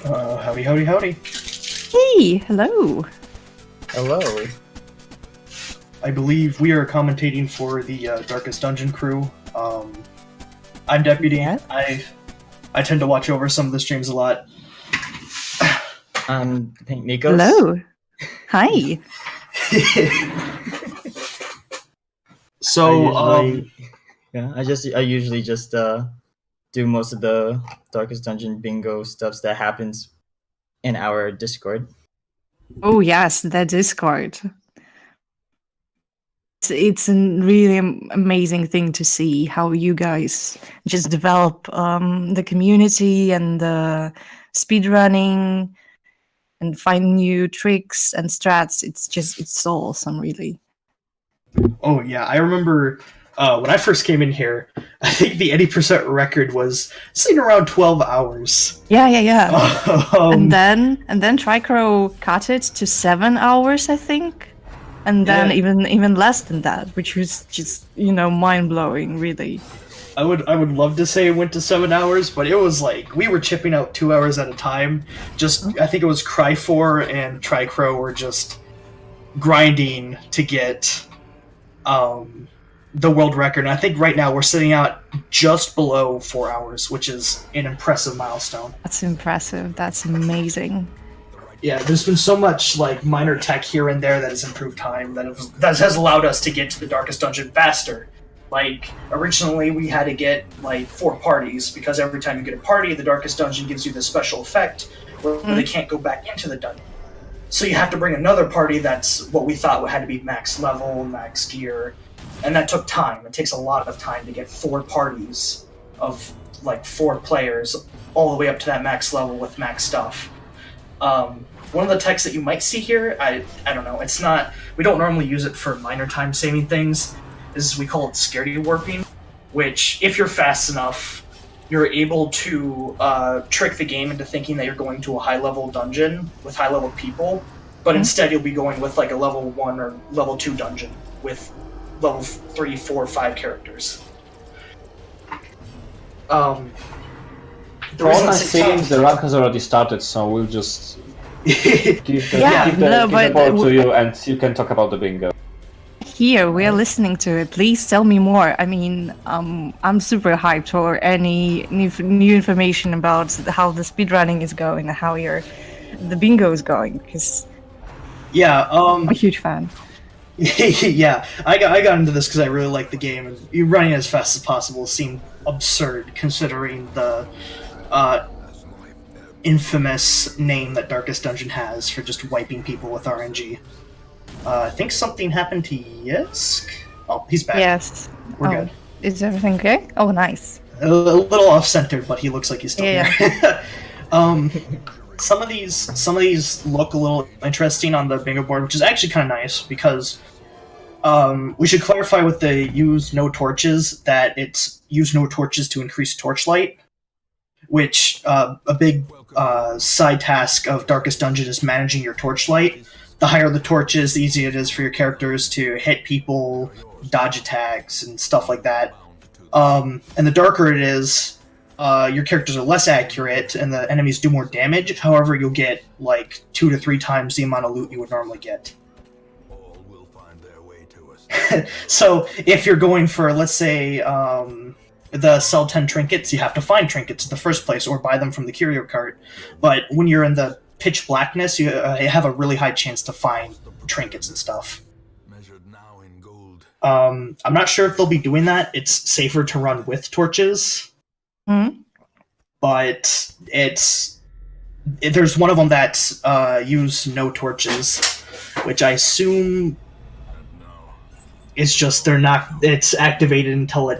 Howdy, howdy, howdy. Hey, hello. Hello. I believe we are commentating for the Darkest Dungeon crew. I'm Deputy. Yes. I tend to watch over some of the streams a lot. Pink Nikos. Hello. Hi. So, I usually just do most of the Darkest Dungeon bingo stuffs that happens in our Discord. Oh yes, the Discord. It's a really amazing thing to see how you guys just develop the community and the speedrunning and find new tricks and strats. It's so awesome, really. oh yeah, I remember when I first came in here, I think the 80% record was sitting around 12 hours. Yeah. Um, and then Tricrow cut it to 7 hours, I think. And then Yeah. even less than that, which was just, mind blowing, really. I would love to say it went to 7 hours, but it was like we were chipping out 2 hours at a time. I think it was Cry4 and Tricrow were just grinding to get the world record. And I think right now we're sitting out just below 4 hours, which is an impressive milestone. That's impressive. That's amazing. Yeah, there's been so much like minor tech here and there that has improved time that has allowed us to get to the Darkest Dungeon faster. Like originally we had to get like 4 parties because every time you get a party, the Darkest Dungeon gives you this special effect where they can't go back into the dungeon. So you have to bring another party that's what we thought had to be max level, max gear, and that took time. It takes a lot of time to get 4 parties of like 4 players all the way up to that max level with max stuff. One of the techs that you might see here, I don't know, it's not, we don't normally use it for minor time saving things, is we call it scaredy warping, which if you're fast enough, you're able to trick the game into thinking that you're going to a high level dungeon with high level people, but instead you'll be going with like a level 1 or level 2 dungeon with level 3, 4, 5 characters. For all I'm saying, the rank has already started, so we'll just give the board to you and you can talk about the bingo. Here, we are listening to it. Please tell me more. I mean, I'm super hyped for any new information about how the speedrunning is going and how the bingo is going, because I'm a huge fan. Yeah, I got into this because I really like the game, and you running as fast as possible seemed absurd considering the infamous name that Darkest Dungeon has for just wiping people with RNG. I think something happened to Yisk. Oh, he's back. Yes. We're good. Is everything okay? Oh, nice. A little off-center, but he looks like he's still there. Some of these look a little interesting on the bingo board, which is actually kind of nice because we should clarify with the use no torches that it's use no torches to increase torchlight, which a big side task of Darkest Dungeon is managing your torchlight. The higher the torches, the easier it is for your characters to hit people, dodge attacks, and stuff like that. And the darker it is, your characters are less accurate, and the enemies do more damage. However, you'll get like 2 to 3 times the amount of loot you would normally get. So, if you're going for, let's say, the sell 10 trinkets, you have to find trinkets in the first place or buy them from the curio cart. But when you're in the pitch blackness, you have a really high chance to find trinkets and stuff. I'm not sure if they'll be doing that. It's safer to run with torches. But there's one of them that use no torches, which I assume it's just it's activated until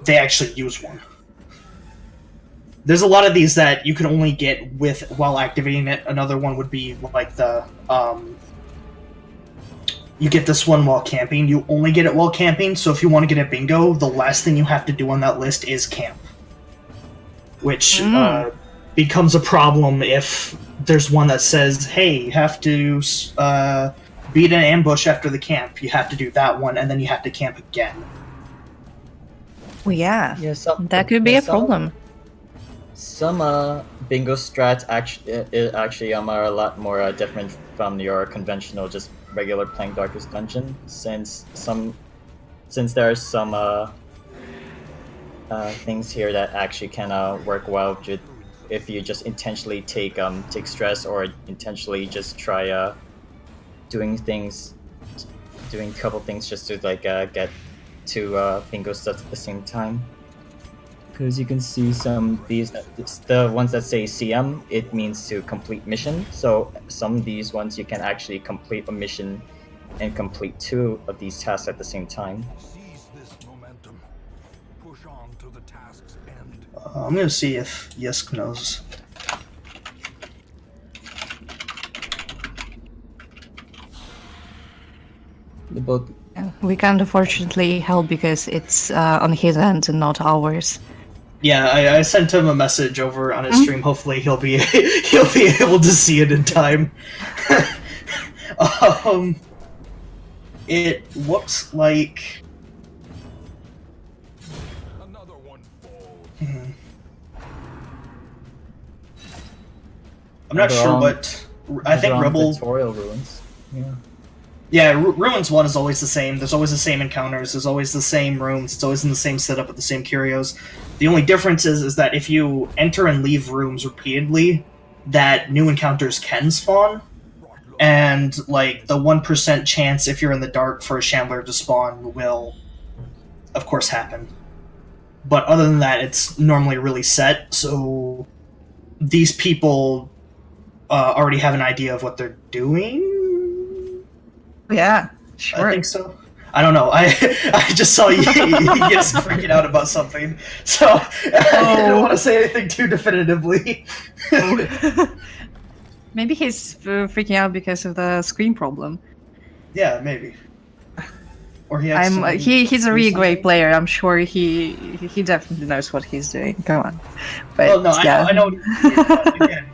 they actually use one. There's a lot of these that you can only get while activating it. Another one would be like you get this one while camping. You only get it while camping, so if you want to get a bingo, the last thing you have to do on that list is camp. Which becomes a problem if there's one that says, hey, you have to beat an ambush after the camp. You have to do that one, and then you have to camp again. Well, yeah, that could be a problem. Some bingo strats actually are a lot more different from your conventional just regular playing Darkest Dungeon, since there are some things here that actually can work well if you just intentionally take stress, or intentionally just try doing a couple things just to get to bingo stuff at the same time. Because you can see the ones that say CM, it means to complete mission. So some of these ones you can actually complete a mission and complete 2 of these tasks at the same time. I'm gonna see if Yisk knows. We can't unfortunately help because it's on his end and not ours. Yeah, I sent him a message over on his stream. Hopefully, he'll be able to see it in time. It looks like. Another one falls. I'm not sure what. I think Rebel. Tutorial ruins. Yeah. Yeah, Ruins 1 is always the same. There's always the same encounters. There's always the same rooms. It's always in the same setup with the same curios. The only difference is that if you enter and leave rooms repeatedly, that new encounters can spawn. And, like, the 1% chance if you're in the dark for a Shambler to spawn will, of course, happen. But other than that, it's normally really set, so these people already have an idea of what they're doing? Yeah, sure. I think so. I don't know. I just saw you just freaking out about something, so I don't want to say anything too definitively. Maybe he's freaking out because of the screen problem. Yeah, maybe. Or he's a really great player. I'm sure he definitely knows what he's doing. Go on. But, well, no, yeah. I know. Again,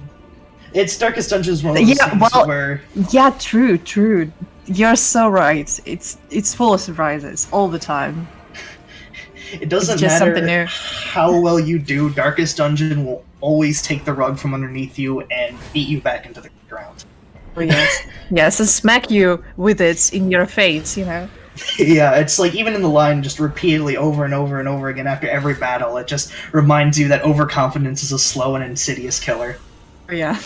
it's Darkest Dungeon is one of those things where. Yeah, true. You're so right. It's full of surprises all the time. It doesn't matter how well you do, Darkest Dungeon will always take the rug from underneath you and beat you back into the ground. Oh, yes. Yes, and smack you with it in your face, you know? Yeah, it's like even in the line, just repeatedly over and over and over again after every battle, it just reminds you that overconfidence is a slow and insidious killer. Oh, yeah.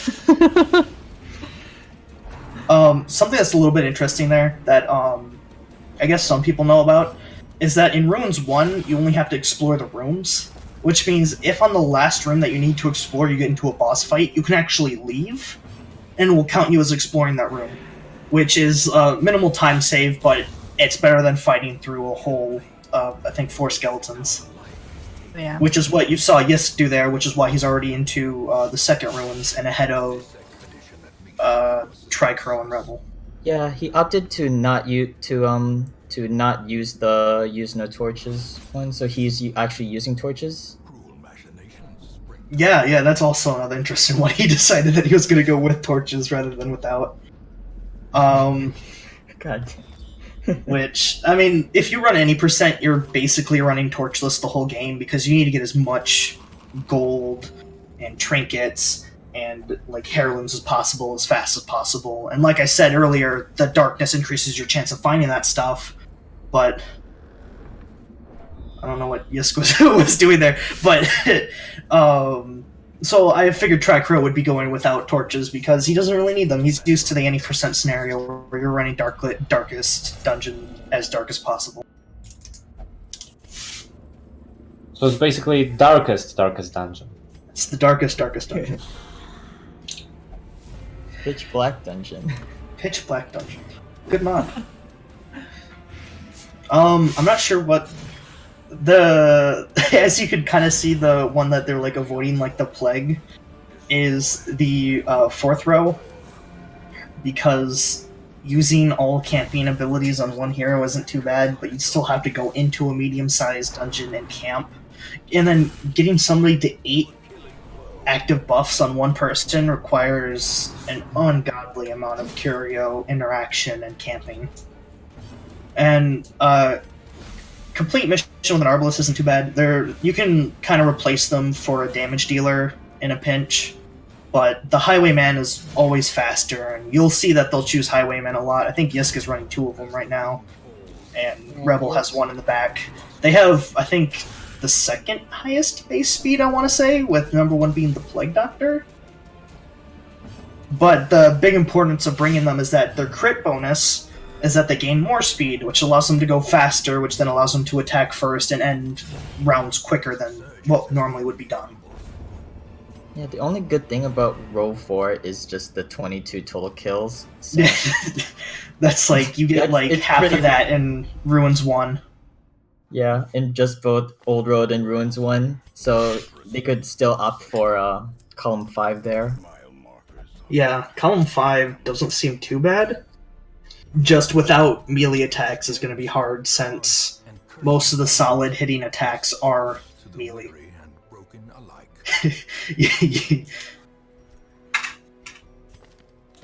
Something that's a little bit interesting there that I guess some people know about is that in Ruins 1, you only have to explore the rooms, which means if on the last room that you need to explore you get into a boss fight, you can actually leave, and it will count you as exploring that room, which is minimal time save, but it's better than fighting through a whole, I think, 4 skeletons. Yeah. Which is what you saw Yisk do there, which is why he's already into the second Ruins and ahead of Tricrow and Rebel. Yeah, he opted to not use the use no torches one, so he's actually using torches. Yeah, that's also another interesting one. He decided that he was going to go with torches rather than without. God. Which, I mean, if you run any percent, you're basically running torchless the whole game because you need to get as much gold and trinkets and like heirlooms as possible as fast as possible. And like I said earlier, the darkness increases your chance of finding that stuff, but I don't know what Yisk was doing there, but so I figured Tricrow would be going without torches because he doesn't really need them. He's used to the any percent scenario where you're running Darkest Dungeon as dark as possible. So it's basically darkest dungeon. It's the darkest dungeon. Pitch black dungeon. Pitch black dungeon. Good mod. I'm not sure what as you could kind of see, the one that they're like avoiding, like the plague, is the 4th row, because using all camping abilities on one hero isn't too bad, but you'd still have to go into a medium-sized dungeon and camp, and then getting somebody to 8 active buffs on one person requires an ungodly amount of curio interaction and camping. And complete mission with an Arbalest isn't too bad. You can kind of replace them for a damage dealer in a pinch, but the Highwayman is always faster, and you'll see that they'll choose Highwayman a lot. I think Yisk is running 2 of them right now, and Rebel has 1 in the back. They have, I think, the 2nd highest base speed, I want to say, with number 1 being the Plague Doctor. But the big importance of bringing them is that their crit bonus is that they gain more speed, which allows them to go faster, which then allows them to attack first and end rounds quicker than what normally would be done. Yeah, the only good thing about row 4 is just the 22 total kills. So. That's like, you get like half of that in Ruins 1. Yeah, in just both Old Road and Ruins 1, so they could still opt for Column 5 there. Yeah, Column 5 doesn't seem too bad. Just without melee attacks is going to be hard, since most of the solid hitting attacks are melee.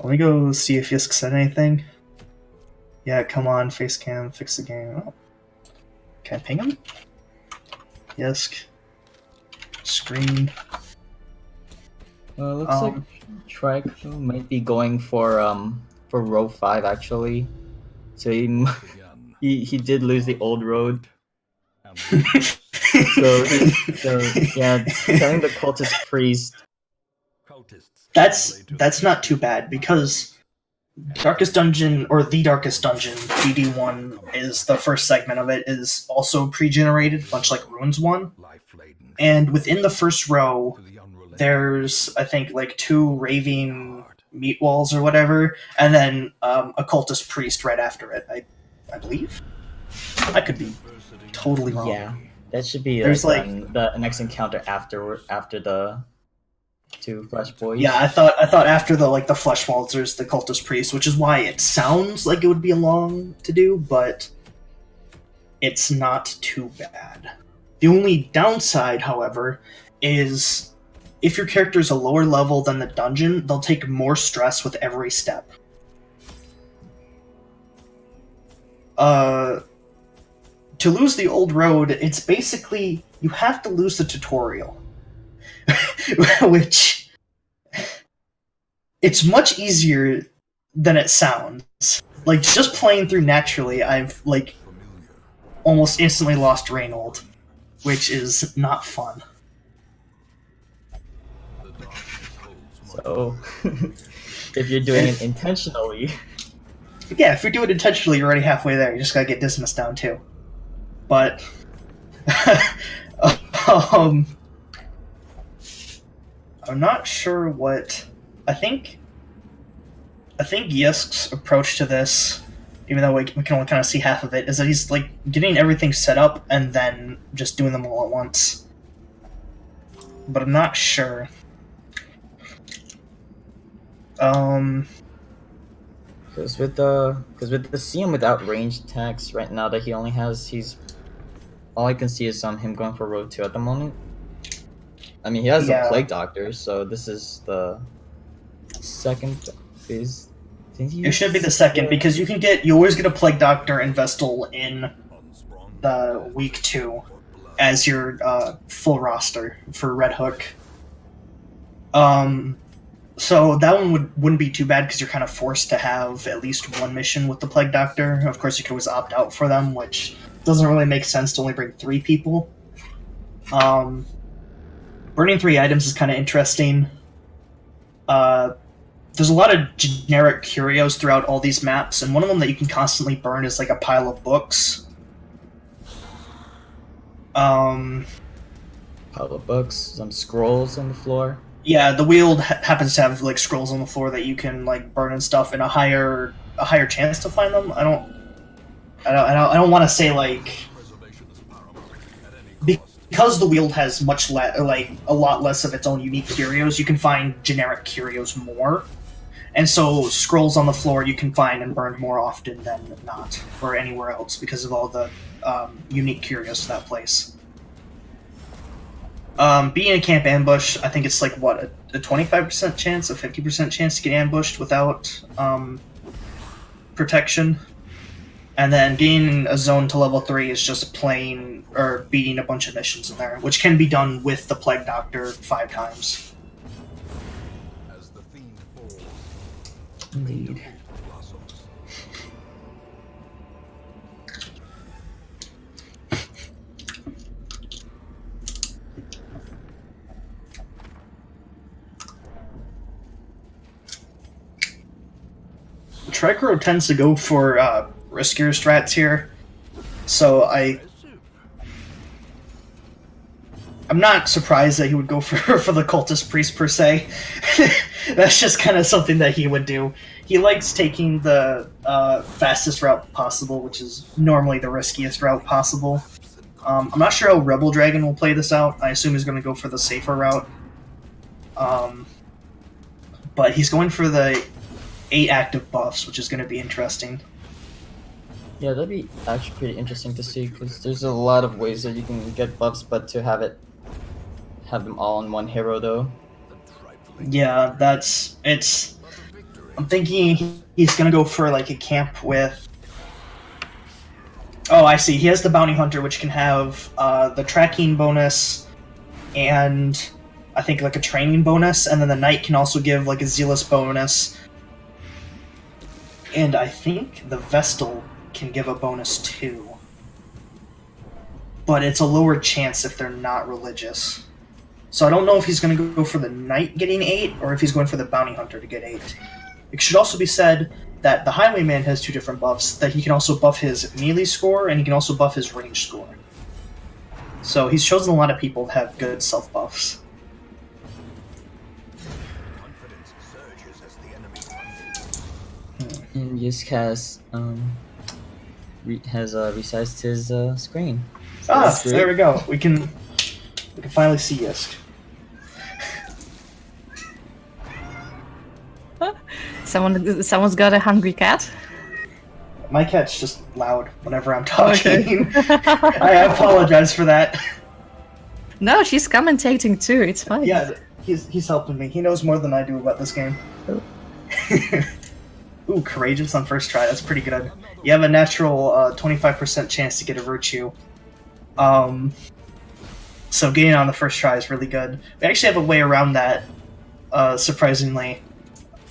Let me go see if Yisk said anything. Yeah, come on, face cam, fix the game. Oh. Can I ping him? Yisk. Screen. Looks like Tricrow might be going for row 5 actually. So he did lose the Old Road. so yeah, telling the cultist priest. That's not too bad, because Darkest Dungeon, or The Darkest Dungeon, DD1 is the first segment of it, is also pre-generated, much like Ruins 1. And within the first row, there's, I think, like 2 raving meat walls or whatever, and then a cultist priest right after it, I believe? I could be totally wrong. Yeah, that should be There's the next encounter after the 2 flesh boys. Yeah, I thought after the flesh walls there's the cultist priest, which is why it sounds like it would be long to do, but it's not too bad. The only downside, however, is if your character is a lower level than the dungeon, they'll take more stress with every step. To lose the Old Road, it's basically, you have to lose the tutorial. Which, it's much easier than it sounds. Like, just playing through naturally, I've, almost instantly lost Reynold, which is not fun. So, if you're doing it intentionally... Yeah, if you do it intentionally, you're already halfway there. You just gotta get Dismas down, too. But... I'm not sure what... I think Yisk's approach to this, even though we can only kind of see half of it, is that he's, getting everything set up and then just doing them all at once. But I'm not sure. Because with the CM without ranged attacks right now that he only has, all I can see is him going for road 2 at the moment. I mean, he has the Plague Doctor, so this is the second. It should be the second, because you always get a Plague Doctor and Vestal in the week 2 as your full roster for Red Hook. So that one wouldn't be too bad, because you're kind of forced to have at least one mission with the Plague Doctor. Of course, you could always opt out for them, which doesn't really make sense to only bring 3 people. Burning 3 items is kind of interesting. There's a lot of generic curios throughout all these maps, and one of them that you can constantly burn is a pile of books. Pile of books, some scrolls on the floor. Yeah, the Weald happens to have scrolls on the floor that you can burn and stuff, and a higher chance to find them. I don't want to say because the Weald has a lot less of its own unique curios. You can find generic curios more, and so scrolls on the floor you can find and burn more often than not, or anywhere else, because of all the unique curios to that place. Being a camp ambush, I think it's a 25% chance, a 50% chance to get ambushed without protection. And then getting a zone to level 3 is just playing or beating a bunch of missions in there, which can be done with the Plague Doctor 5 times. As the fiend falls, Indeed. blossoms. Tricrow tends to go for riskier strats here, so I'm not surprised that he would go for the Cultist Priest per se. That's just kind of something that he would do. He likes taking the fastest route possible, which is normally the riskiest route possible. I'm not sure how Rebel Dragon will play this out. I assume he's going to go for the safer route. But he's going for the 8 active buffs, which is going to be interesting. Yeah, that'd be actually pretty interesting to see, because there's a lot of ways that you can get buffs, but to have them all in one hero though. Yeah, I'm thinking he's gonna go for like a camp with. Oh, I see. He has the Bounty Hunter, which can have the tracking bonus, and I think like a training bonus, and then the Knight can also give like a Zealous bonus, and I think the Vestal can give a bonus too. But it's a lower chance if they're not religious. So I don't know if he's going to go for the Knight getting 8, or if he's going for the Bounty Hunter to get 8. It should also be said that the Highwayman has 2 different buffs, that he can also buff his melee score, and he can also buff his range score. So he's chosen a lot of people that have good self-buffs. Confidence surges as the enemy punches. And Yisk has resized his screen. So that's great. There we go. We can finally see Yisk. Someone's got a hungry cat. My cat's just loud whenever I'm talking. Okay. I apologize for that. No, she's commentating too. It's fine. Yeah, he's helping me. He knows more than I do about this game. Oh. Ooh, courageous on first try. That's pretty good. You have a natural 25% chance to get a virtue. So getting on the first try is really good. We actually have a way around that, surprisingly.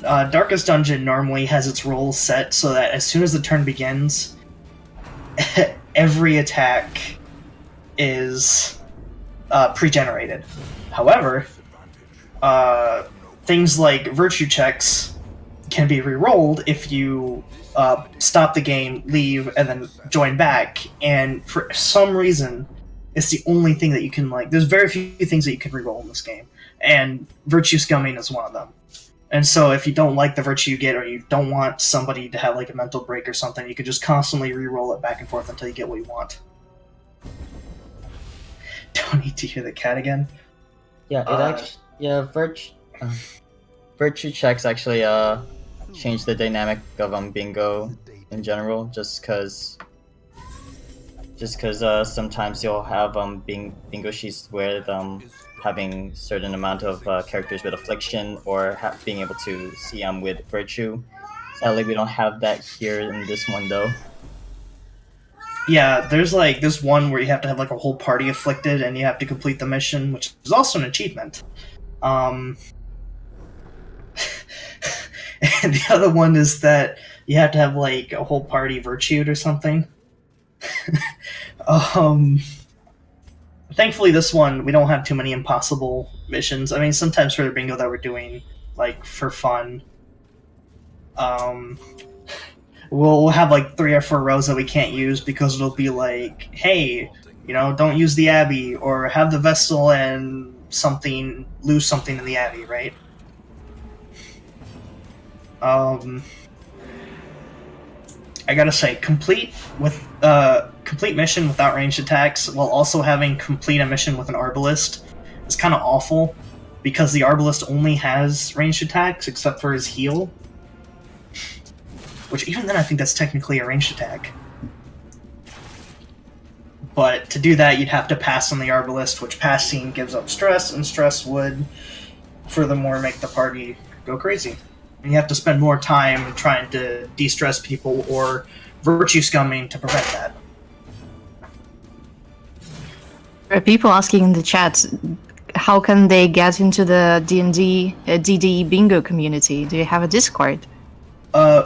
Darkest Dungeon normally has its rolls set so that as soon as the turn begins, every attack is pre-generated. However, things like virtue checks can be re-rolled if you stop the game, leave, and then join back. And for some reason, it's the only thing that you can, like, there's very few things that you can re-roll in this game. And virtue scumming is one of them. And so if you don't like the virtue you get, or you don't want somebody to have like a mental break or something, you can just constantly re-roll it back and forth until you get what you want. Don't need to hear the cat again. Yeah, virtue checks actually change the dynamic of bingo in general, just because sometimes you'll have bingo sheets with having certain amount of characters with affliction, or being able to see with virtue. Sadly, we don't have that here in this one though. Yeah, there's like this one where you have to have like a whole party afflicted, and you have to complete the mission, which is also an achievement. And the other one is that you have to have like a whole party virtued or something. Thankfully, this one, we don't have too many impossible missions. I mean, sometimes for the bingo that we're doing, like, for fun, we'll have, like, 3 or 4 rows that we can't use because it'll be like, hey, you know, don't use the Abbey, or have the Vestal and lose something in the Abbey, right? I gotta say, complete mission without ranged attacks while also having complete a mission with an Arbalist is kind of awful, because the Arbalist only has ranged attacks except for his heal, which even then I think that's technically a ranged attack. But to do that, you'd have to pass on the Arbalist, which passing gives up stress, and stress would furthermore make the party go crazy. And you have to spend more time trying to de-stress people or virtue scumming to prevent that. There are people asking in the chat, how can they get into the D&D DD bingo community? Do you have a Discord?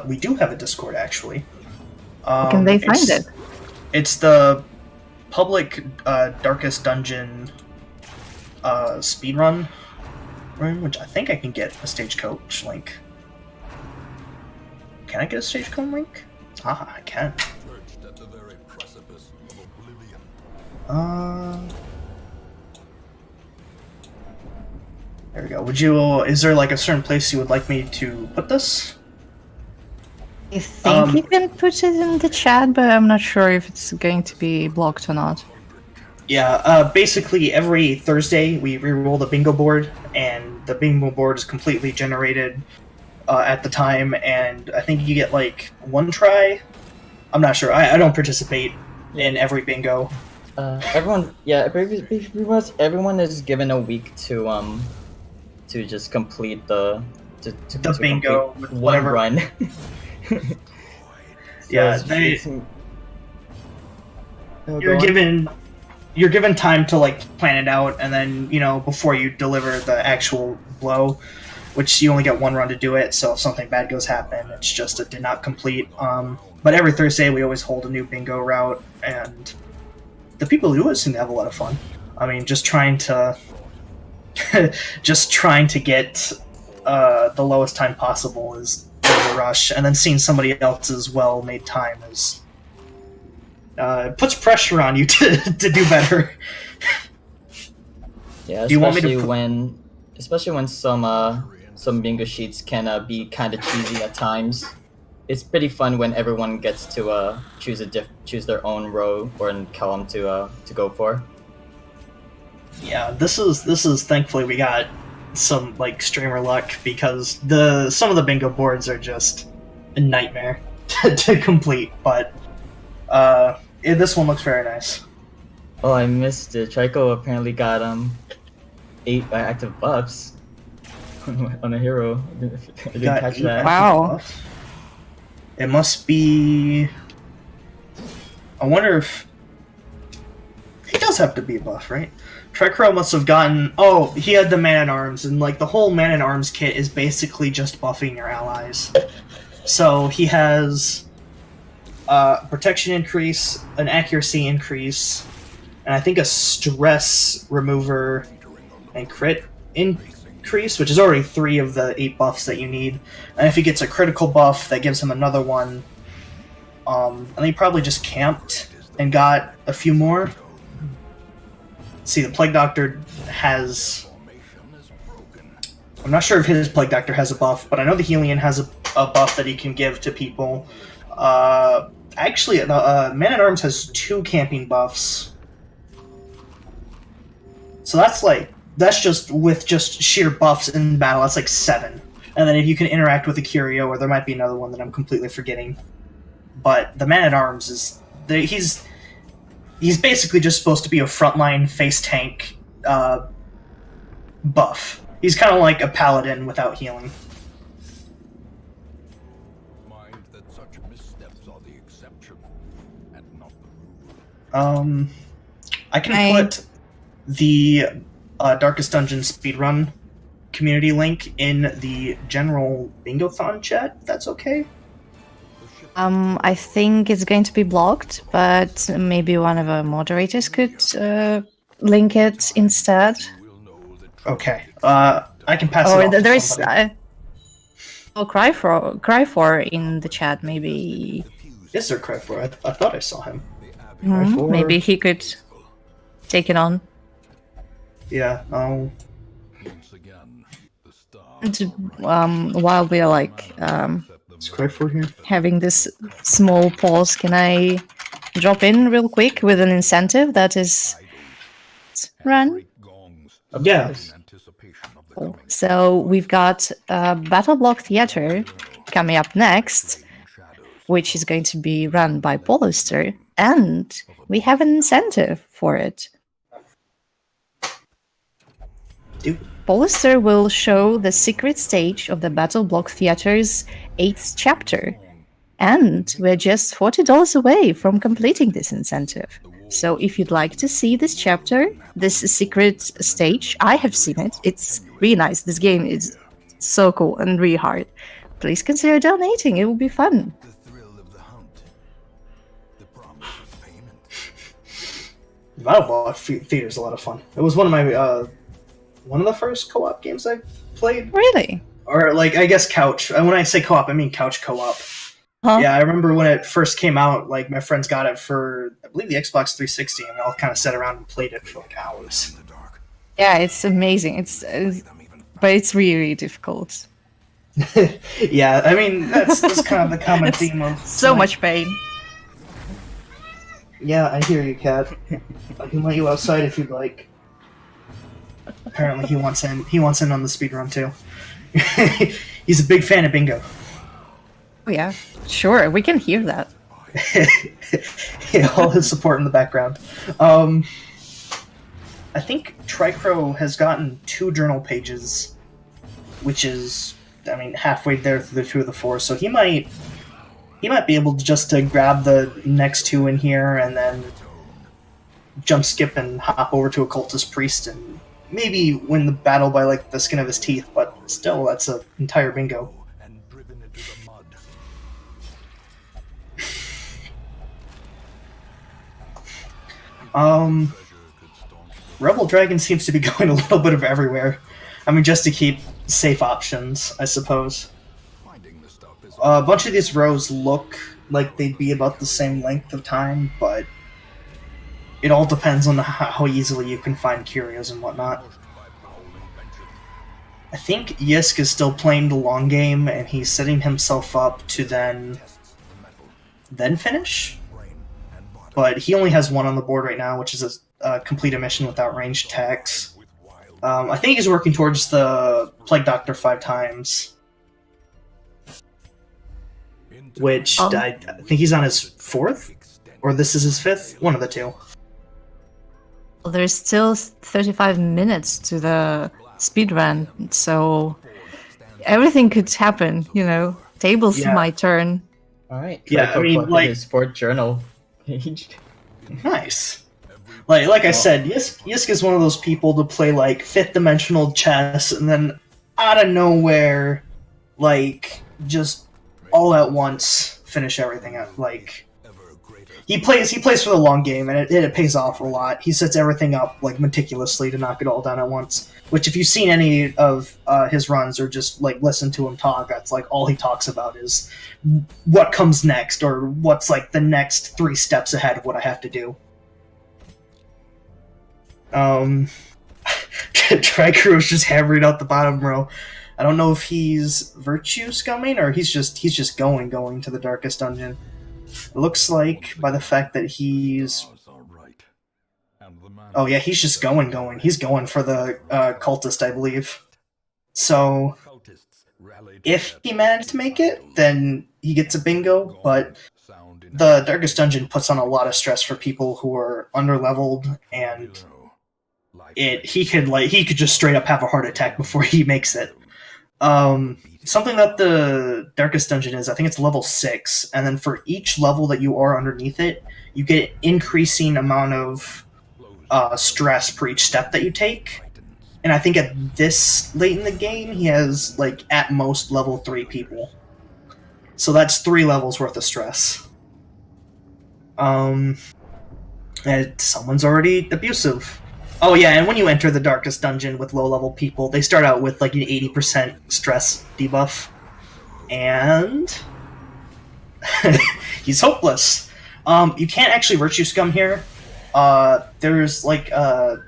We do have a Discord, actually. How can they find it? It's the public Darkest Dungeon speedrun room, which I think I can get a Stagecoach link. Can I get a Stagecoach link? Ah, I can. Perched at the very precipice of oblivion. There we go. Is there like a certain place you would like me to put this? I think you can put it in the chat, but I'm not sure if it's going to be blocked or not. Yeah, basically every Thursday we re-roll the bingo board, and the bingo board is completely generated at the time, and I think you get like one try. I'm not sure. I don't participate in every bingo. Everyone is given a week to just complete the bingo with one whatever run. Yeah, you're given time to like plan it out, and then before you deliver the actual blow, which you only get one run to do it. So if something bad goes happen, it's just a did not complete. But every Thursday we always hold a new bingo route, and the people who do it seem to have a lot of fun. I mean, just trying to get the lowest time possible is the rush, and then seeing somebody else's well-made time is it puts pressure on you to do better. Yeah, do you want me to especially when some bingo sheets can be kind of cheesy at times. It's pretty fun when everyone gets to choose their own row or column to go for. Yeah, this is thankfully we got some like streamer luck, because some of the bingo boards are just a nightmare to complete, but this one looks very nice. Oh, I missed it. Tricrow apparently got 8 active buffs on a hero. I didn't catch that. Wow. It must be. I wonder if he does have to be a buff, right? Tricrow must have gotten. Oh, he had the Man-at-Arms, and like the whole Man-at-Arms kit is basically just buffing your allies. So he has protection increase, an accuracy increase, and I think a stress remover and crit increase, which is already 3 of the 8 buffs that you need. And if he gets a critical buff, that gives him another one. And he probably just camped and got a few more. See, the Plague Doctor has... I'm not sure if his Plague Doctor has a buff, but I know the Helion has a buff that he can give to people. Actually, the Man-at-Arms has 2 camping buffs. So that's just with just sheer buffs in battle, that's like 7. And then if you can interact with a Curio, or there might be another one that I'm completely forgetting. But the Man-at-Arms is... He's basically just supposed to be a frontline face tank buff. He's kind of like a paladin without healing. Mind that such missteps are the exception and not the rule. I can put the Darkest Dungeon speedrun community link in the general Bingothon chat, if that's okay? I think it's going to be blocked, but maybe one of our moderators could link it instead. Okay. I can pass it Or off to there is somebody. Cryfor in the chat, maybe. Is there Cryfor? I thought I saw him. Mhm, maybe he could take it on. Yeah, Once again, the star While we are like is Cryfor here? having this small pause, can I drop in real quick with an incentive that is run? gongs Yeah. in anticipation of the coming So we've got Battle Block Theater coming up next, shadows. which is going to be run by Polister, and we have an incentive for it. Dude. Polister will show the secret stage of the Battle Block Theater's 8th chapter, And we're just $40 away from completing this incentive. So if you'd like to see this chapter, this secret stage, I have seen it. It's really nice. This game is so cool and really hard. Please consider donating. It will be fun. The thrill of the hunt. The promise of payment. Battleball Theater is a lot of fun. It was one of my one of the first co-op games I played. Really? Or like I guess couch. And when I say co-op, I mean couch co-op. Huh? Yeah, I remember when it first came out. Like my friends got it for I believe the Xbox 360, and we all kind of sat around and played it for like hours. In the dark. Yeah, it's amazing. But it's really, really difficult. Yeah, I mean that's kind of the common theme of So much pain. Yeah, I hear you, Kat. I can let you outside if you'd like. Apparently, he wants in. He wants in on the speedrun too. He's a big fan of Bingo. Oh yeah, sure. We can hear that. Yeah, all his support in the background. I think Tricrow has gotten 2 journal pages, which is, I mean, halfway there through the 2 of the 4. So he might be able to just to grab the next 2 in here and then jump, skip, and hop over to a cultist priest and maybe win the battle by like the skin of his teeth. But still, that's an entire bingo. And driven into the mud. Rebel Dragon seems to be going a little bit of everywhere. I mean, just to keep safe options, I suppose. Finding the stuff is A bunch of these rows look like they'd be about the same length of time, but it all depends on how easily you can find curios and whatnot. pushed by foul invention. I think Yisk is still playing the long game, and he's setting himself up to then finish. Brain and body. But he only has 1 on the board right now, which is a complete a mission without ranged attacks. With wild I think he's working towards the Plague Doctor 5 times, into which I think he's on his 4th, extent. or this is his 5th, one of the 2. Well, there's still 35 minutes to the speedrun, so everything could happen, you know. Tables Yeah. might turn. All right. Yeah, I mean, like- his 4th journal page. Nice. Like I said, Yisk is one of those people to play like 5th dimensional chess and then out of nowhere, like just all at once finish everything out. Like Ever greater. he plays for the long game, and it pays off a lot. He sets everything up like meticulously to knock it all down at once. Which, if you've seen any of his runs or just like listen to him talk, that's like all he talks about is what comes next or what's like the next 3 steps ahead of what I have to do. Tricrow is just hammering out the bottom row. I don't know if he's virtue scumming or he's just going to the darkest dungeon. It looks like by the fact that he's Ours are right. And the man oh yeah, he's just going. He's going for the cultist, I believe. So cultists rallied if he together. managed to make it, then he gets a bingo. But Sound in the darkest dungeon puts on a lot of stress for people who are underleveled, and he could just straight up have a heart attack before he makes it. Something that the darkest dungeon is, I think it's level 6, and then for each level that you are underneath it, you get an increasing amount of stress per each step that you take. And I think at this late in the game, he has like at most level 3 people, so that's 3 levels worth of stress. And someone's already abusive. Oh yeah, and when you enter the darkest dungeon with low-level people, they start out with like an 80% stress debuff. And he's hopeless. You can't actually virtue scum here. There's like a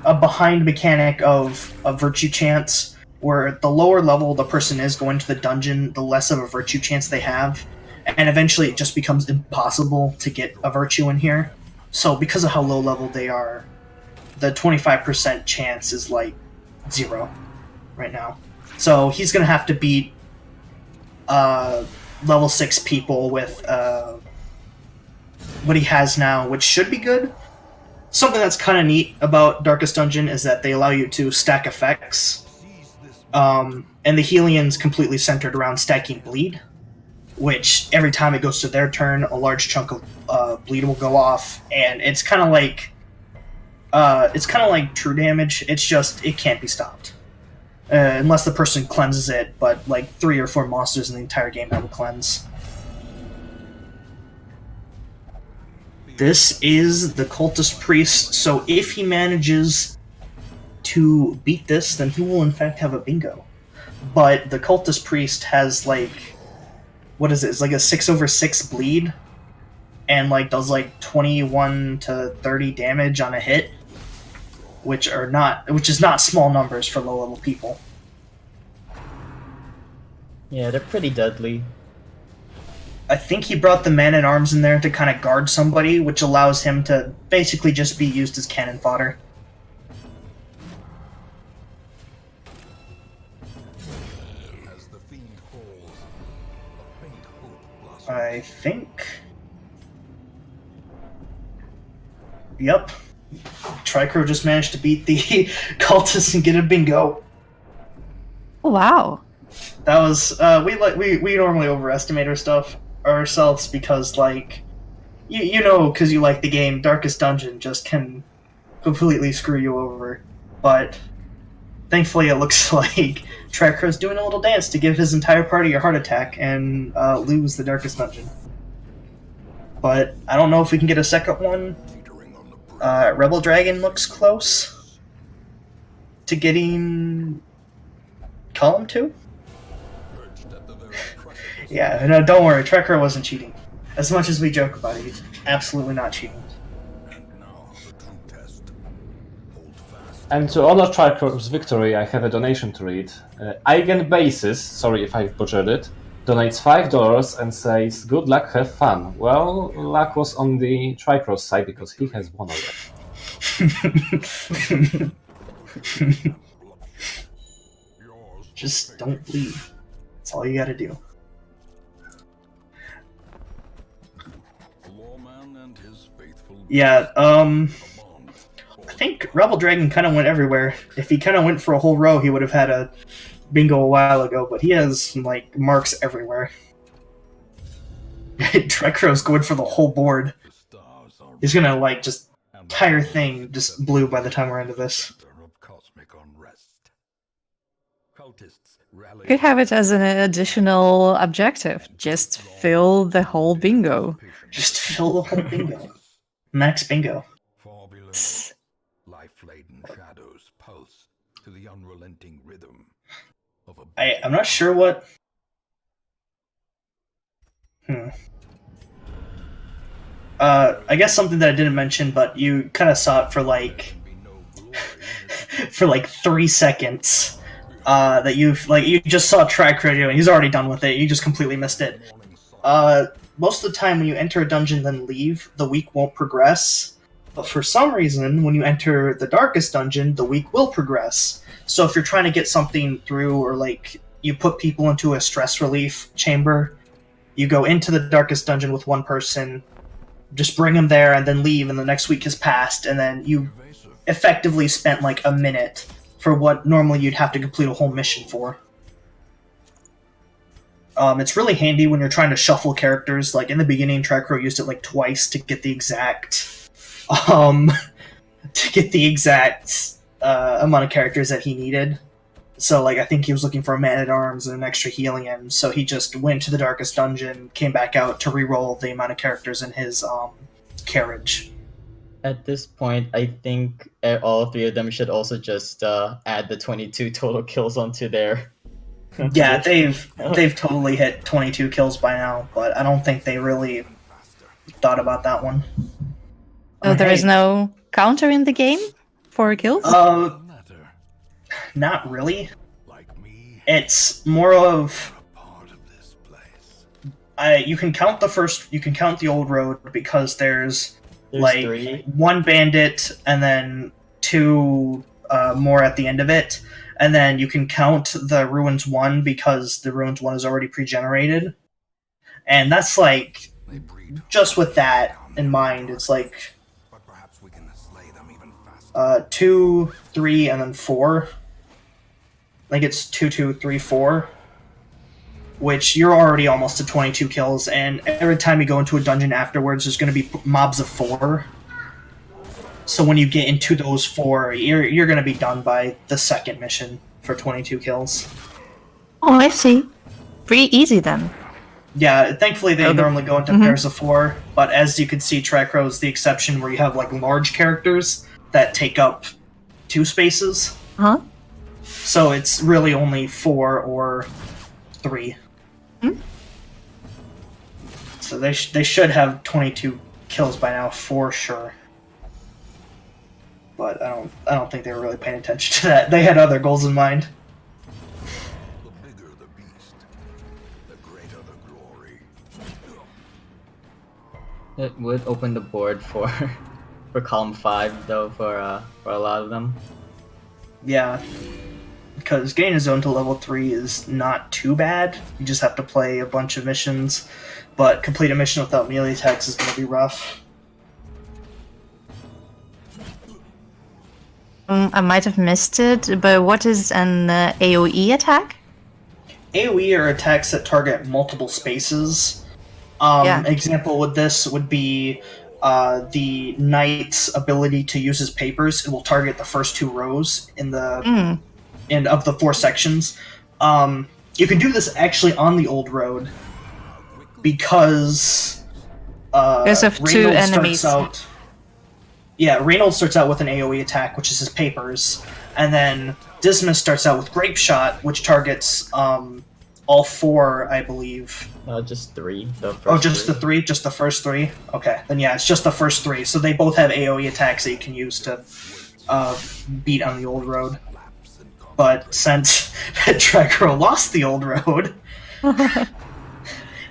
behind mechanic of virtue chance, where the lower level the person is going to the dungeon, the less of a virtue chance they have. And eventually it just becomes impossible to get a virtue in here. So because of how low level they are, the 25% chance is like 0 right now. So he's going to have to beat level 6 people with what he has now, which should be good. Something that's kind of neat about Darkest Dungeon is that they allow you to stack effects. And the Helion's completely centered around stacking bleed. which every time it goes to their turn, a large chunk of bleed will go off, and it's kind of like true damage. It's just it can't be stopped unless the person cleanses it. But like 3 or 4 monsters in the entire game have a cleanse. This is the Cultist Priest, so if he manages to beat this, then he will in fact have a bingo. But the Cultist Priest has like, what is it? It's like a 6/6 bleed, and like does like 21 to 30 damage on a hit, which is not small numbers for low level people. Yeah, they're pretty deadly. I think he brought the man-at-arms in there to kind of guard somebody, which allows him to basically just be used as cannon fodder. As the fiend falls, a faint hope blossoms. I think... Yep. Tricrow just managed to beat the cultists and get a bingo. Oh, wow. That was we normally overestimate ourselves because like you know, because you like the game, Darkest Dungeon just can completely screw you over. But thankfully it looks like Tricrow's doing a little dance to give his entire party a heart attack and lose the Darkest Dungeon. But I don't know if we can get a second one. Rebel Dragon looks close to getting Column 2. Yeah, no, don't worry, Tricrow wasn't cheating. As much as we joke about it, he's absolutely not cheating. And to honor Tricrow's victory, I have a donation to read. Eigen Basis, sorry if I butchered it, donates $5 and says, "Good luck, have fun." Well, luck was on the Tricrow's side because he has won already. Just don't leave. That's all you gotta do. Yeah, I think Rebel Dragon kind of went everywhere. If he kind of went for a whole row, he would have had a bingo a while ago, but he has, like, marks everywhere. Tricrow's going for the whole board. He's gonna, like, just entire thing just blue by the time we're into this. Could have it as an additional objective. Just fill the whole bingo. Just fill the whole bingo. Max bingo. Life-laden shadows pulse to the unrelenting rhythm of a... I'm not sure what... I guess something that I didn't mention, but you kind of saw it for like... for like 3 seconds. That you just saw Tricrow doing. He's already done with it. You just completely missed it. Most of the time when you enter a dungeon then leave, the week won't progress. But for some reason, when you enter the Darkest Dungeon, the week will progress. So if you're trying to get something through, or like you put people into a stress relief chamber, you go into the Darkest Dungeon with one person, just bring them there, and then leave, and the next week has passed, and then you effectively spent like a minute for what normally you'd have to complete a whole mission for. It's really handy when you're trying to shuffle characters. Like in the beginning, Tricrow used it like twice to get the exact amount of characters that he needed. So like I think he was looking for a man-at-arms and an extra healing in, so he just went to the Darkest Dungeon, came back out to re-roll the amount of characters in his carriage. At this point, I think all 3 of them should also just add the 22 total kills onto their... Yeah, they've totally hit 22 kills by now, but I don't think they really thought about that one. So there is no counter in the game for kills? Not really. It's more of you can count the old road because there's like 3. 1 bandit and then 2 more at the end of it. And then you can count the Ruins 1 because the Ruins 1 is already pre-generated. And that's like, just with that in mind, it's like 2, 3, and then 4. I think it's 2, 2, 3, 4. which you're already almost to 22 kills, and every time you go into a dungeon afterwards, there's going to be mobs of 4. So when you get into those 4, you're going to be done by the second mission for 22 kills. Oh, I see. Pretty easy then. Yeah, thankfully they normally go into pairs of 4, but as you can see, Tricrow is the exception where you have like large characters that take up 2 spaces. Huh? So it's really only 4 or 3. So they should have 22 kills by now for sure. But I don't think they were really paying attention to that. They had other goals in mind. The bigger the beast, the greater the glory. It would open the board for for column 5 though for a lot of them. Yeah. Because getting a zone to level 3 is not too bad. You just have to play a bunch of missions. But complete a mission without melee attacks is going to be rough. I might have missed it, but what is an AoE attack? AoE are attacks that target multiple spaces. Example with this would be the knight's ability to use his papers. It will target the first 2 rows in the of the 4 sections. You can do this actually on the old road because There's of 2 enemies. Reynolds starts out with an AoE attack, which is his papers, and then Dismas starts out with Grape Shot, which targets all 4, I believe. Just 3. Just the 3? Just the first 3? Okay, then yeah, it's just the first 3. So they both have AoE attacks that you can use to beat on the old road. But since Tricrow lost the old road, I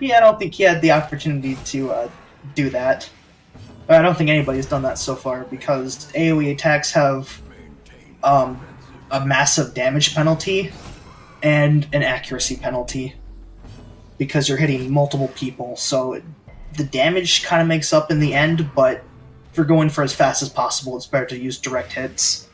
don't think he had the opportunity to do that. I don't think anybody's done that so far, because AoE attacks have a massive damage penalty and an accuracy penalty, because you're hitting multiple people, so the damage kind of makes up in the end, but if you're going for as fast as possible, it's better to use direct hits.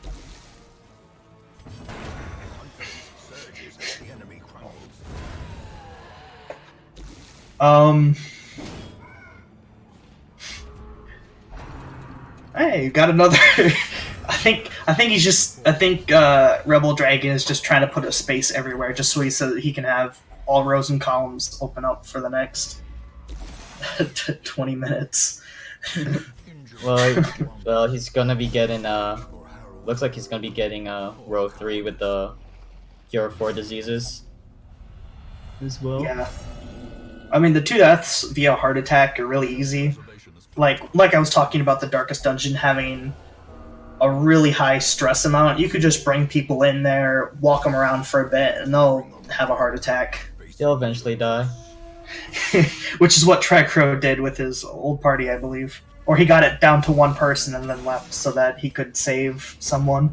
Hey, you got another. I think Rebel Dragon is just trying to put a space everywhere, just so he can have all rows and columns open up for the next 20 minutes. well, he's gonna be getting looks like he's gonna be getting row 3 with the cure for diseases as well. Yeah, I mean the 2 deaths via heart attack are really easy. Like I was talking about the Darkest Dungeon having a really high stress amount. You could just bring people in there, walk them around for a bit, and they'll have a heart attack. They'll eventually die. Which is what Tricrow did with his old party, I believe. Or he got it down to 1 person and then left so that he could save someone.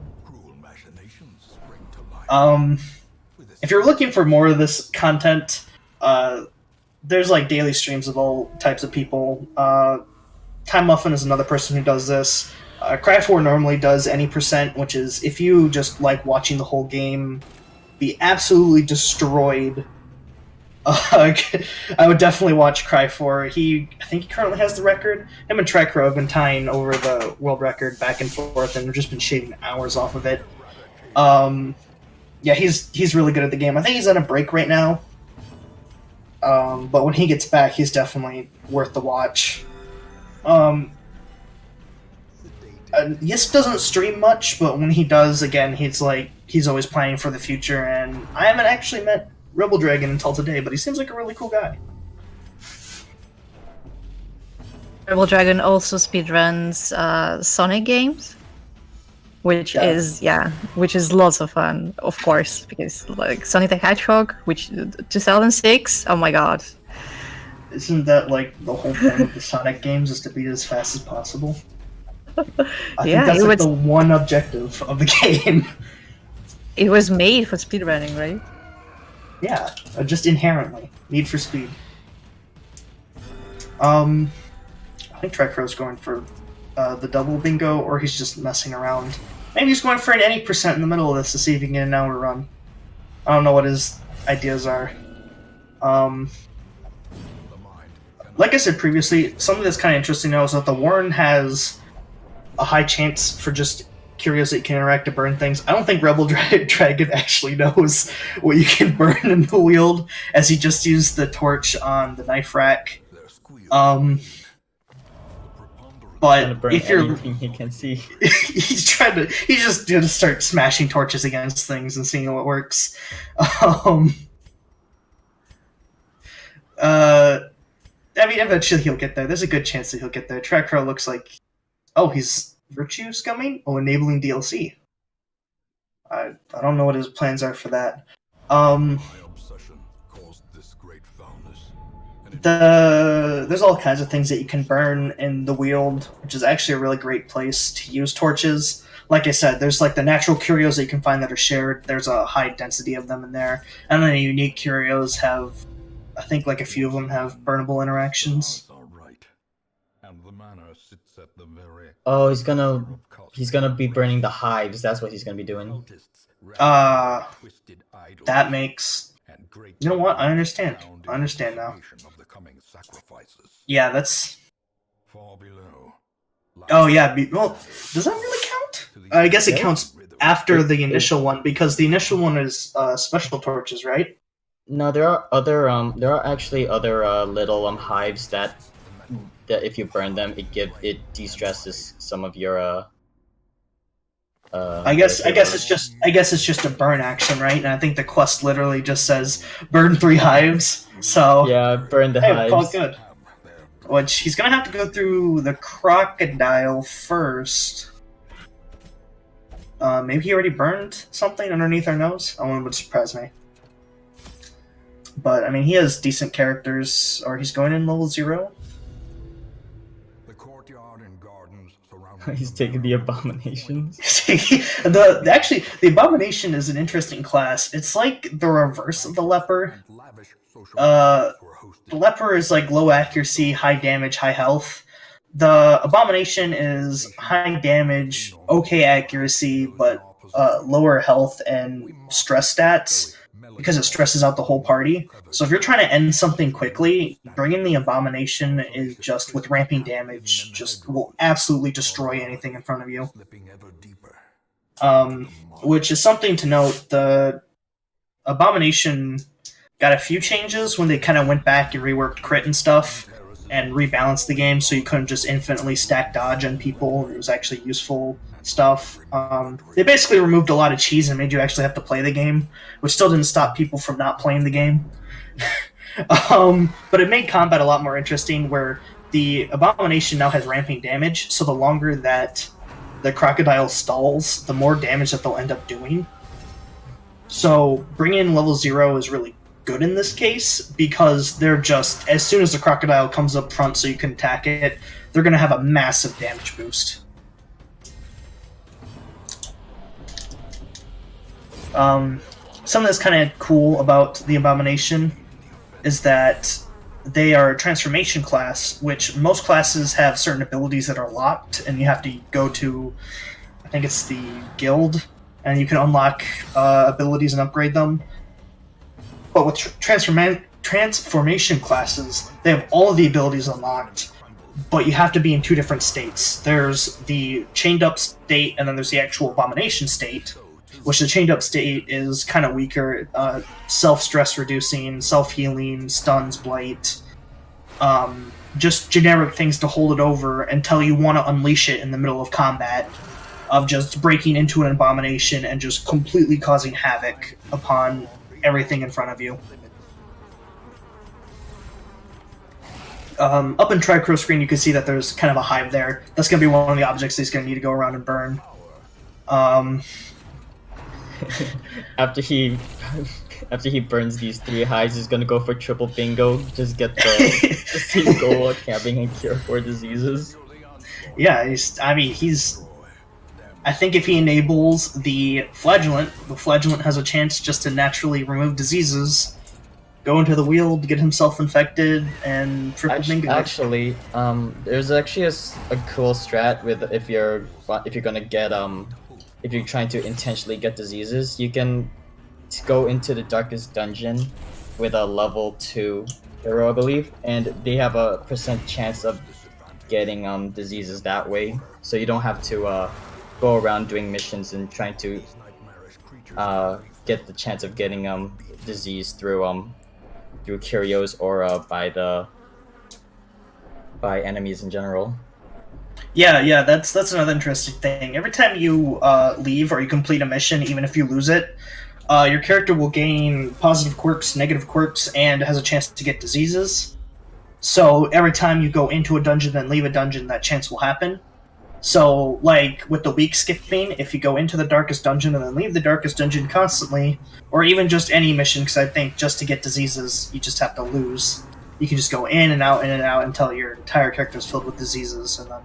If you're looking for more of this content, there's like daily streams of all types of people. Time Muffin is another person who does this. Cry4 normally does any percent, which is if you just like watching the whole game be absolutely destroyed, I would definitely watch Cry4. I think he currently has the record. Him and Tricrow have been tying over the world record back and forth, and they've just been shaving hours off of it. He's really good at the game. I think he's on a break right now. But when he gets back, he's definitely worth the watch. Yisk doesn't stream much, but when he does, again, he's always planning for the future, and I haven't actually met Rebel Dragon until today, but he seems like a really cool guy. Rebel Dragon also speedruns Sonic games, which is lots of fun, of course, because like Sonic the Hedgehog, which 2006, oh my god. Isn't that like the whole point of the Sonic games, is to beat it as fast as possible? I think that's like the one objective of the game. It was made for speedrunning, right? Yeah, just inherently. Need for speed. I think Tricrow's going for the double bingo, or he's just messing around. Maybe he's going for an any percent in the middle of this to see if he can get an hour run. I don't know what his ideas are. Like I said previously, something that's kind of interesting now is that the Warren has a high chance for just curios that can interact to burn things. I don't think Rebel Dragon actually knows what you can burn in the Wield, as he just used the torch on the knife rack. But burn if you're, anything he can see, he's just gonna start smashing torches against things and seeing what works. I mean, eventually he'll get there. There's a good chance that he'll get there. Tricrow looks like, oh, he's virtue scumming? Oh, enabling DLC. I don't know what his plans are for that. There's all kinds of things that you can burn in the Wield, which is actually a really great place to use torches. Like I said, there's like the natural curios that you can find that are shared. There's a high density of them in there. And then the unique curios have, I think like a few of them have burnable interactions. oh, he's gonna be burning the hives. That's what he's gonna be doing. That makes... You know what? I understand. I understand now. Yeah, that's... Oh, yeah. Well, does that really count? I guess it counts after the initial one, because the initial one is special torches, right? No, there are actually other little hives that if you burn them, it de-stresses some of your I guess it's just a burn action, right? And I think the quest literally just says burn 3 hives. So yeah, burn the hives. All good. Which he's gonna have to go through the crocodile first. Maybe he already burned something underneath our nose. That one would surprise me. But I mean, he has decent characters, or he's going in level 0. He's taking the abominations. The abomination is an interesting class. It's like the reverse of the leper. The leper is like low accuracy, high damage, high health. The abomination is high damage, okay accuracy, but lower health and stress stats, because it stresses out the whole party. So if you're trying to end something quickly, bringing the abomination is just, with ramping damage, just will absolutely destroy anything in front of you. Which is something to note. The abomination got a few changes when they kind of went back and reworked crit and stuff, and rebalanced the game so you couldn't just infinitely stack dodge on people. It was actually useful stuff. They basically removed a lot of cheese and made you actually have to play the game, which still didn't stop people from not playing the game. But it made combat a lot more interesting, where the abomination now has ramping damage, so the longer that the crocodile stalls, the more damage that they'll end up doing. So bringing in level 0 is really good in this case, because they're just, as soon as the crocodile comes up front so you can attack it, they're going to have a massive damage boost. Something that's kind of cool about the Abomination is that they are a transformation class, which most classes have certain abilities that are locked, and you have to go to, I think it's the guild, and you can unlock abilities and upgrade them. But with transformation classes, they have all of the abilities unlocked, but you have to be in 2 different states. There's the chained up state, and then there's the actual Abomination state, which the chained up state is kind of weaker, self-stress reducing, self-healing, stuns, blight, just generic things to hold it over until you want to unleash it in the middle of combat, of just breaking into an abomination and just completely causing havoc upon everything in front of you. Up in Tricrow screen, you can see that there's kind of a hive there. That's going to be one of the objects he's going to need to go around and burn. After he burns these 3 hives, he's gonna go for triple bingo. Just get the go camping and cure 4 diseases. Yeah, I think if he enables the flagellant has a chance just to naturally remove diseases, go into the Wield, get himself infected, and triple bingo. Actually, there's actually a cool strat with if you're gonna get if you're trying to intentionally get diseases, you can go into the darkest dungeon with a level 2 hero, I believe, and they have a % chance of getting diseases that way. So you don't have to go around doing missions and trying to get the chance of getting disease through curios or by enemies in general. Yeah, that's another interesting thing. Every time you leave or you complete a mission, even if you lose it, your character will gain positive quirks, negative quirks, and has a chance to get diseases. So every time you go into a dungeon and leave a dungeon, that chance will happen. So, like, with the week skipping, if you go into the darkest dungeon and then leave the darkest dungeon constantly, or even just any mission, because I think just to get diseases, you just have to lose. You can just go in and out until your entire character is filled with diseases, and then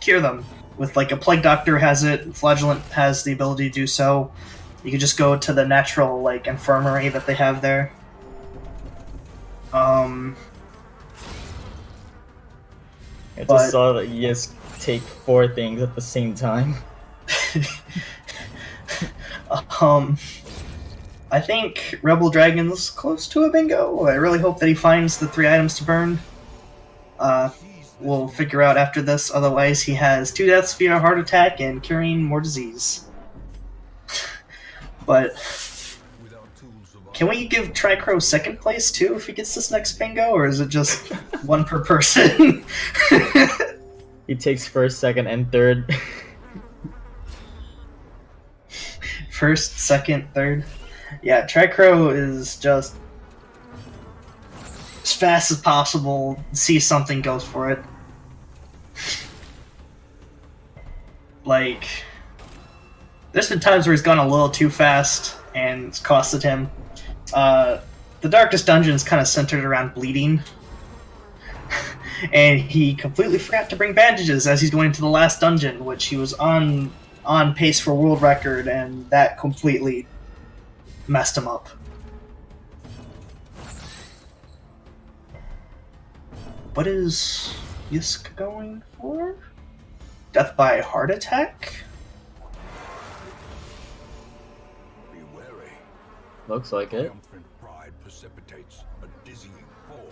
cure them. With, like, a Plague Doctor has it, Flagellant has the ability to do so. You can just go to the natural, like, infirmary that they have there. I just saw that yisk take 4 things at the same time. I think Rebel Dragon's close to a bingo. I really hope that he finds the 3 items to burn. We'll figure out after this. Otherwise, he has 2 deaths via a heart attack and curing more disease. But can we give Tricrow second place too if he gets this next bingo, or is it just 1 per person? He takes first, second, and third. First, second, third. Yeah, Tricrow is just as fast as possible. Sees something, goes for it. Like, there's been times where he's gone a little too fast and it's costed him. The darkest dungeon is kind of centered around bleeding. And he completely forgot to bring bandages as he's going into the last dungeon, which he was on pace for world record, and that completely messed him up. What is Yisk going for? Death by heart attack? Be wary. Looks like it. Triumphant pride precipitates a dizzying fall.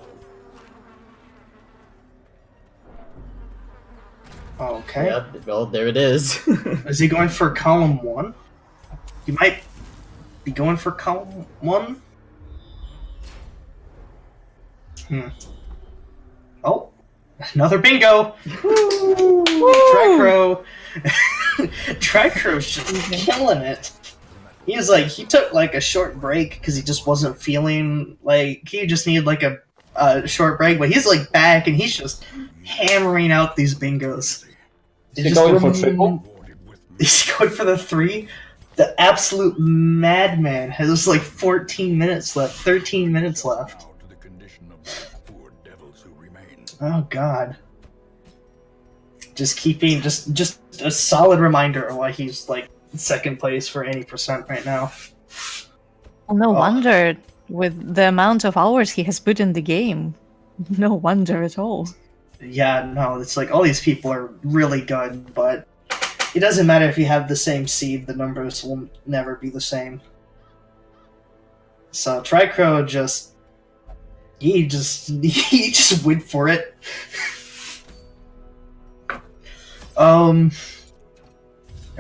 Okay. Yeah, well, there it is. Is he going for column 1? He might be going for column 1? Oh, another bingo! Tricrow! Tricrow's just killing it. He took like a short break because he just wasn't feeling like he just needed like a short break, but he's like back and he's just hammering out these bingos. Is he going for triple? He's going for the 3. The absolute madman has like 14 minutes left, 13 minutes left. To the condition of those poor devils who remain. Oh god. Just keeping just a solid reminder why he's like second place for any percent right now. Well, no wonder with the amount of hours he has put in the game. No wonder at all. Yeah, no, it's like all these people are really good, but it doesn't matter if you have the same seed, the numbers will never be the same. So Tricrow he just went for it. I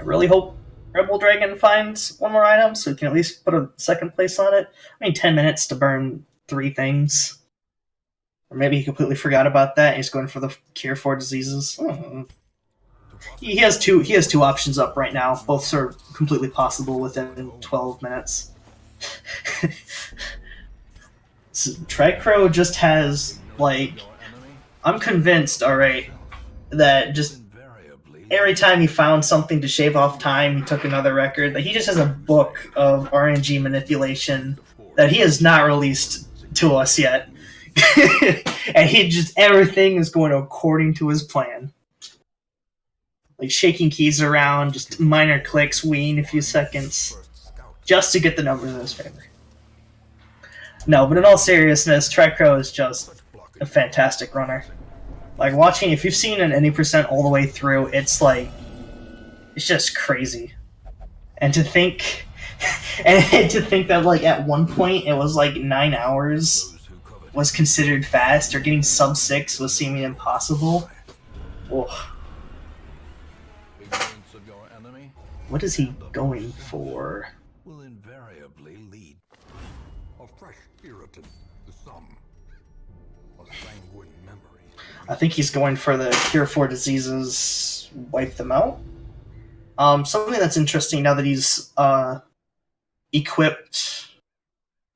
really hope Rebel Dragon finds 1 more item so we can at least put a second place on it. I mean, 10 minutes to burn 3 things. Or maybe he completely forgot about that. He's going for the cure 4 diseases. He has two options up right now. Both are completely possible within 12 minutes. So Tricrow just has, like, I'm convinced, alright, that just every time he found something to shave off time, he took another record. Like, he just has a book of RNG manipulation that he has not released to us yet. And everything is going according to his plan. Like shaking keys around, just minor clicks, waiting a few seconds, just to get the numbers in his favor. No, but in all seriousness, Tricrow is just a fantastic runner. Like watching, if you've seen an any percent all the way through, it's just crazy. And to think And to think that, like, at one point it was like 9 hours was considered fast, or getting sub 6 was seeming impossible. Oh. Ignorance of your enemy What is he going for? will invariably lead a fresh irritant to some, a sanguine memory. I think he's going for the cure for diseases, wipe them out. Something that's interesting now that he's equipped.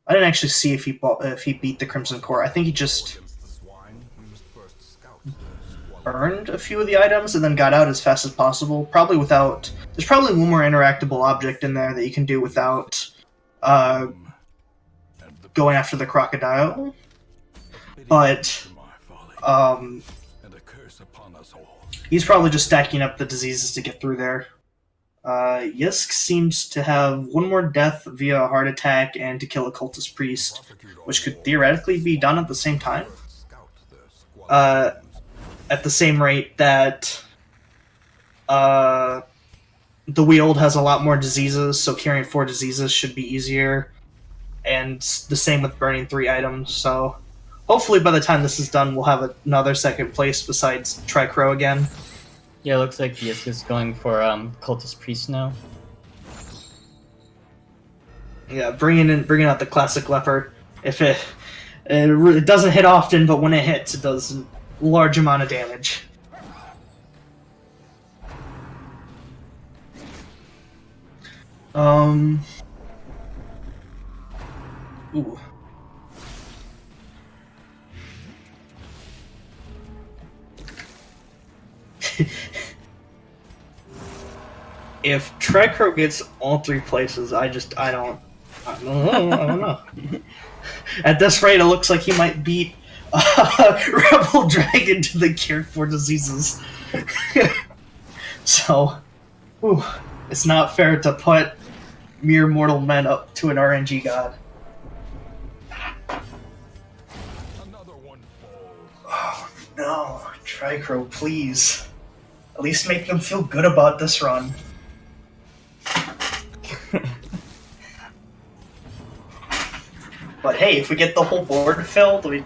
I didn't actually see if he beat the Crimson Core. I think he just Against the swine, we must first scout the squalor. earned a few of the items and then got out as fast as possible. Probably without. There's probably one more interactable object in there that you can do without And the going after the crocodile. pity But for my folly, and a curse upon us all. he's probably just stacking up the diseases to get through there. Yisk seems to have one more death via a heart attack and to kill a cultist priest, which could theoretically be done at the same time. Scout the squalor. At the same rate that the Wield has a lot more diseases, so carrying 4 diseases should be easier. And the same with burning 3 items, so hopefully by the time this is done, we'll have another second place besides Tricrow again. Yeah, it looks like Yisk is going for Cultist Priest now. Yeah, bringing out the classic leopard. If it doesn't hit often, but when it hits, it does a large amount of damage. Ooh. If Tricrow gets all 3 places, I don't know. At this rate, it looks like he might beat Rebel Dragon to the cure for diseases. So, it's not fair to put mere mortal men up to an RNG god. Another one falls. Oh no, Tricrow, please. At least make them feel good about this run. But hey, if we get the whole board filled, we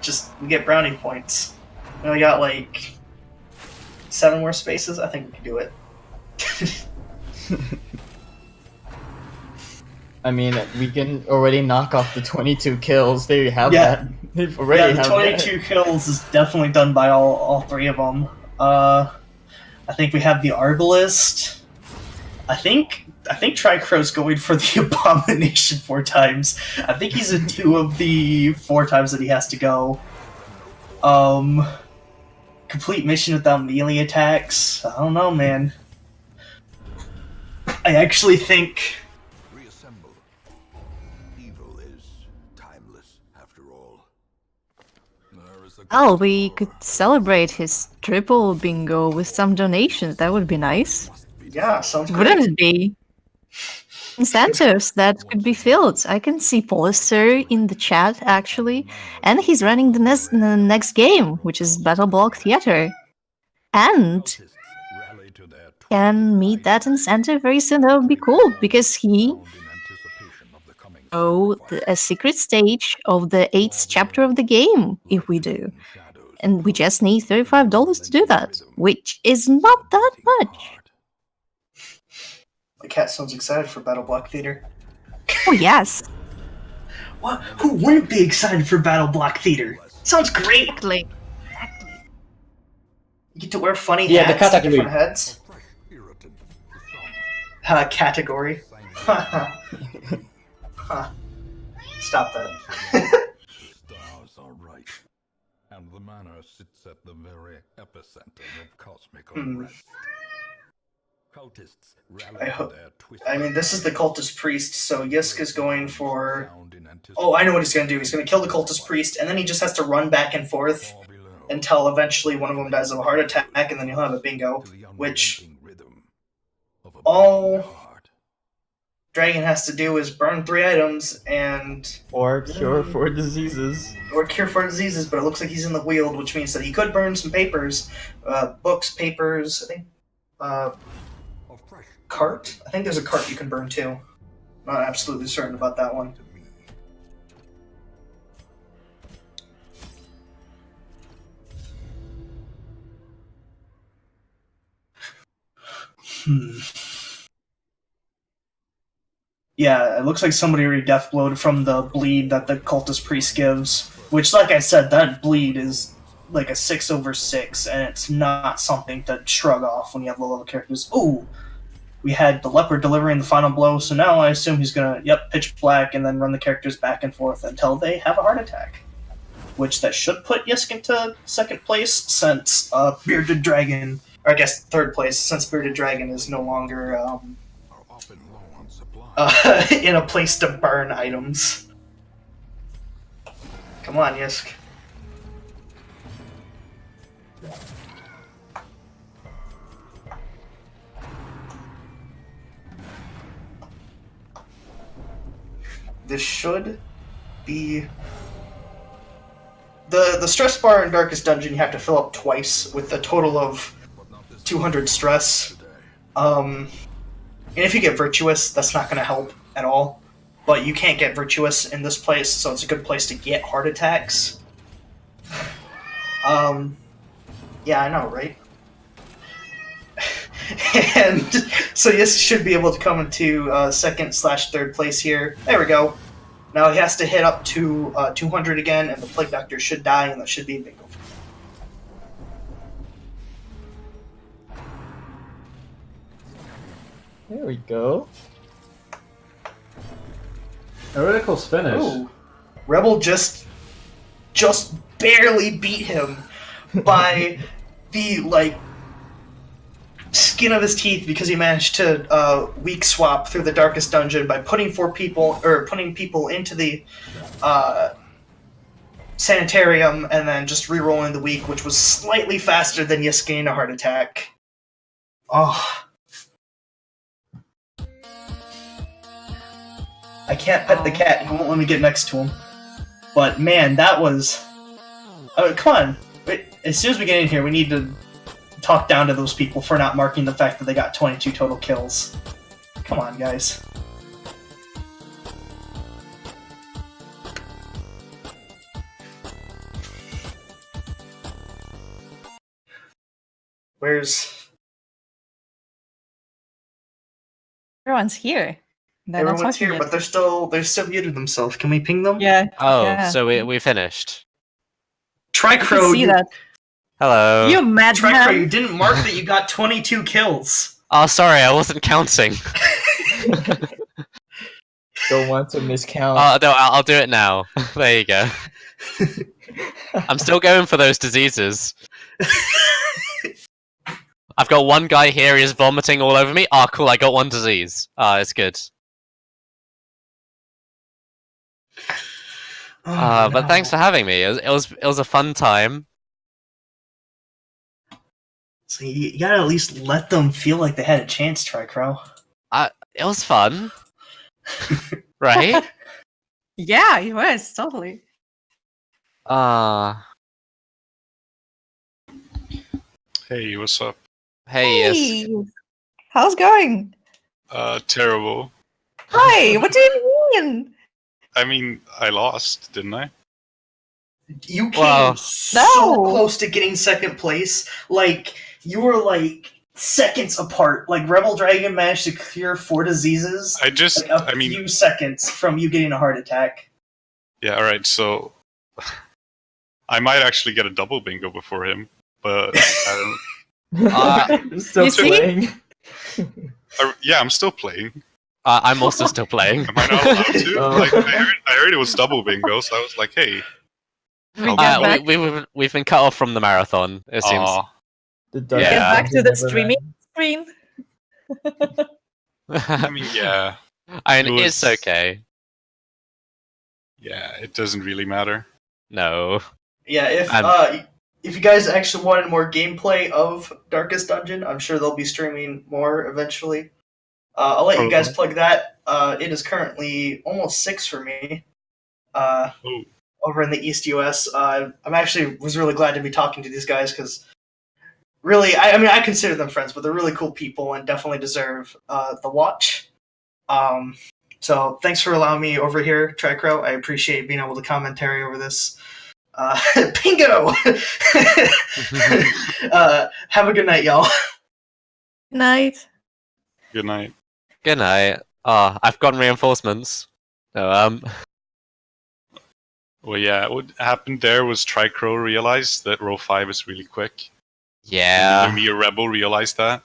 get brownie points. We only got like 7 more spaces. I think we can do it. I mean, we can already knock off the 22 kills. There you have Yeah. that. They've already The have 22 kills is definitely done by all 3 of them. I think we have the Arbalist. I think Tricrow's going for the Abomination 4 times. I think he's in 2 of the 4 times that he has to go. Complete mission without melee attacks. I don't know, man. I actually think... Reassemble. Evil is timeless, after all. There is a Oh, we could celebrate his triple bingo with some donations. That would be nice. Yeah, sounds good. Wouldn't it be? Incentives that could be filled. I can see Polister in the chat, actually. And he's running the next game, which is Battle Block Theater. And cultists rally to their can meet that incentive very soon. That would be cool, because he in anticipation of the coming a secret stage of the 8th chapter of the game, if we do. shadows. And we just need $35 to do that, which is not that much. My cat sounds excited for Battle Block Theater. Oh, yes. What? Who wouldn't be excited for Battle Block Theater? Sounds great! Exactly. You get to wear funny Yeah, the hats, category. different heads. Fresh irritant to some. Category. Sanguine Huh. Stop that. The stars are right, and the manor sits at the very epicenter of cosmic unrest. Cultists rally I to hope- their twisted I mean, this is the Cultist Priest, so Yisk is going for... sound in anticipation Oh, I know what he's going to do. He's going to kill the Cultist Priest, and then he just has to run back and forth far below, until eventually one of them dies of a heart attack, and then he'll have a bingo, to the which unrelenting rhythm of a all- beating heart. Dragon has to do is burn 3 items and... Or cure 4 diseases. or cure 4 diseases, but it looks like he's in the Wield, which means that he could burn some papers. Books, papers, I think... A fresh cart? I think there's a cart you can burn too. Not absolutely certain about that one. To me. Yeah, it looks like somebody already deathblowed from the bleed that the cultist priest gives. Which, like I said, that bleed is like a 6/6, and it's not something to shrug off when you have low-level characters. Ooh, we had the leopard delivering the final blow, so now I assume he's gonna, pitch black, and then run the characters back and forth until they have a heart attack. Which that should put Yisk into second place, since Bearded Dragon, or I guess third place, since Bearded Dragon is no longer Are often low on supply. in a place to burn items. Come on, Yisk. This should be... The stress bar in Darkest Dungeon you have to fill up twice with a total of 200 stress. And if you get Virtuous, that's not going to help at all. But you can't get Virtuous in this place, so it's a good place to get heart attacks. Yeah, I know, right? And so Yisk should be able to come into second/third place here. There we go. Now he has to hit up to 200 again, and the Plague Doctor should die, and that should be bingo. There we go. A really close finish. Ooh. Rebel just barely beat him by the skin of his teeth, because he managed to weak swap through the Darkest Dungeon by putting people into the sanitarium and then just re-rolling the weak, which was slightly faster than Yisk getting a heart attack. Oh. I can't pet the cat. He won't let me get next to him. But man, that was... come on. As soon as we get in here, we need to talk down to those people for not marking the fact that they got 22 total kills. Come on, guys. Where's... Everyone's here. They're not Everyone's talking here, yet. but they're still muted themselves. Can we ping them? Yeah. Oh, yeah. so we finished. I can Tricrow, see that. Hello. You Tricrow, you madman! didn't mark that you got 22 kills. Oh, sorry, I wasn't counting. Don't want to miscount. No, I'll do it now. There you go. I'm still going for those diseases. I've got one guy here, he's vomiting all over me. Ah, cool, I got one disease. Ah, it's good. But thanks for having me. It was a fun time. So you gotta at least let them feel like they had a chance, Tricrow. It was fun. Right? Yeah, he was, totally. Hey, what's up? Hey, yes. Hey! How's it going? Terrible. Hi, what do you mean? I mean, I lost, didn't I? You came Wow. so No. close to getting second place. Like, you were seconds apart. Like, Rebel Dragon managed to clear 4 diseases. I just, A I mean, few seconds from you getting a heart attack. yeah, alright, so... I might actually get a double bingo before him, but I don't... Still You see? playing. Yeah, I'm still playing. I'm also still playing. Am I not allowed to? Oh. Like, I heard it was double bingo, so I was like, hey. We get back, We've been cut off from the marathon, it seems. Aw. The Yeah. Darkest get back to Dungeon the never streaming ends. screen. I mean, yeah. I mean, It it's was- okay. Yeah, it doesn't really matter. No. Yeah, if you guys actually wanted more gameplay of Darkest Dungeon, I'm sure they'll be streaming more eventually. I'll let you guys plug that. It is currently almost 6 for me. Over in the East US. I'm actually was really glad to be talking to these guys because really, I mean, I consider them friends, but they're really cool people and definitely deserve the watch. So thanks for allowing me over here, Tricrow. I appreciate being able to commentary over this. Bingo! Have a good night, y'all. Night. Good night. Good night. I've gotten reinforcements. So, Well, yeah, what happened there was Tricrow realized that row 5 is really quick. yeah. And Lumia Rebel realized that.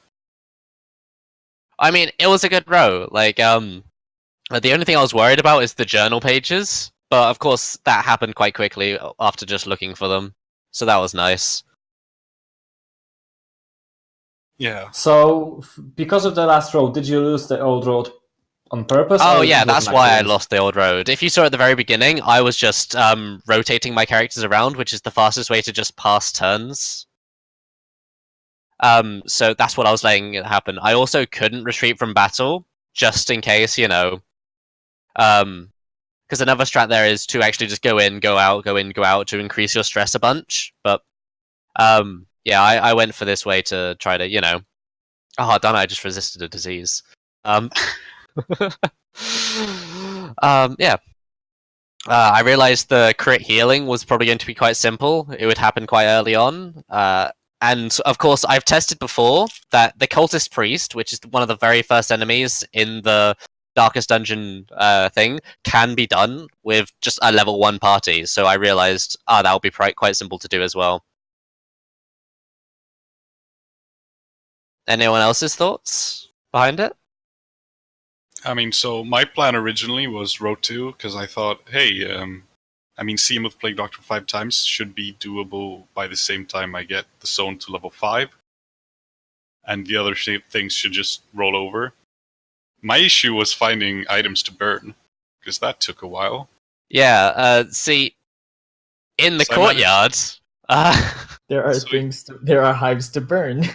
I mean, it was a good row. Like, the only thing I was worried about is the journal pages. But of course, that happened quite quickly after just looking for them. So that was nice. Yeah. So, because of the last road, did you lose the old road on purpose? Oh or yeah, it was that's an why I accident? lost the old road. If you saw at the very beginning, I was just rotating my characters around, which is the fastest way to just pass turns. So that's what I was letting it happen. I also couldn't retreat from battle, just in case, you know. Because another strat there is to actually just go in, go out, go in, go out to increase your stress a bunch. But yeah, I went for this way to try to, you know. Oh, damn! I just resisted a disease. Yeah. I realized the crit healing was probably going to be quite simple. It would happen quite early on. And of course, I've tested before that the Cultist Priest, which is one of the very first enemies in the Darkest Dungeon thing, can be done with just a level 1 party. So I realized, that would be quite simple to do as well. Anyone else's thoughts behind it? I mean, so my plan originally was row 2, because I thought, hey, see him with Plague Doctor 5 times should be doable by the same time I get the zone to level 5. And the other things should just roll over. My issue was finding items to burn, because that took a while. Yeah, see, in the So courtyard, There are there are hives to burn.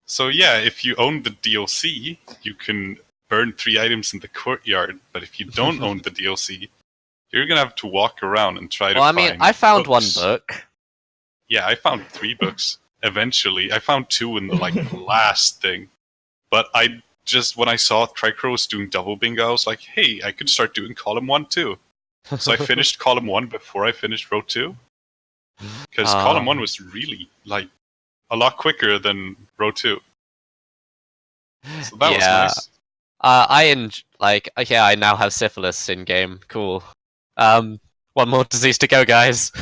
So yeah, if you own the DLC, you can burn 3 items in the courtyard, but if you don't own the DLC, you're gonna have to walk around and try to well, I find mean, I found books. 1 book. Yeah, I found 3 books. Eventually, I found 2 in the last thing. But when I saw Tricrow was doing double bingo, I was like, hey, I could start doing column 1 too. So I finished column 1 before I finished row 2. Because column 1 was really, a lot quicker than row 2. So that was nice. I now have syphilis in game. Cool. 1 more disease to go, guys.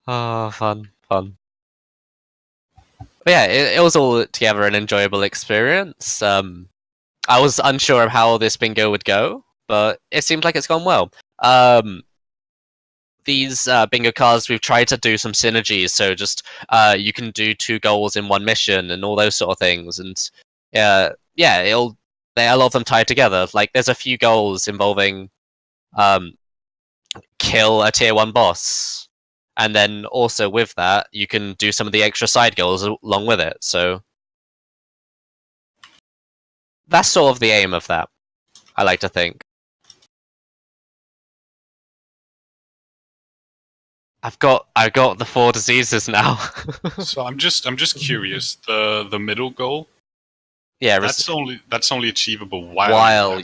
Oh, fun. But yeah, it was all together an enjoyable experience. I was unsure of how this bingo would go, but it seems like it's gone well. These bingo cards, we've tried to do some synergies, so just you can do 2 goals in 1 mission and all those sort of things, and a lot of them tied together. Like there's a few goals involving kill a tier 1 boss, and then also with that you can do some of the extra side goals along with it. So that's sort of the aim of that, I like to think. I've got the 4 diseases now. So I'm just curious. The middle goal, yeah, that's only achievable while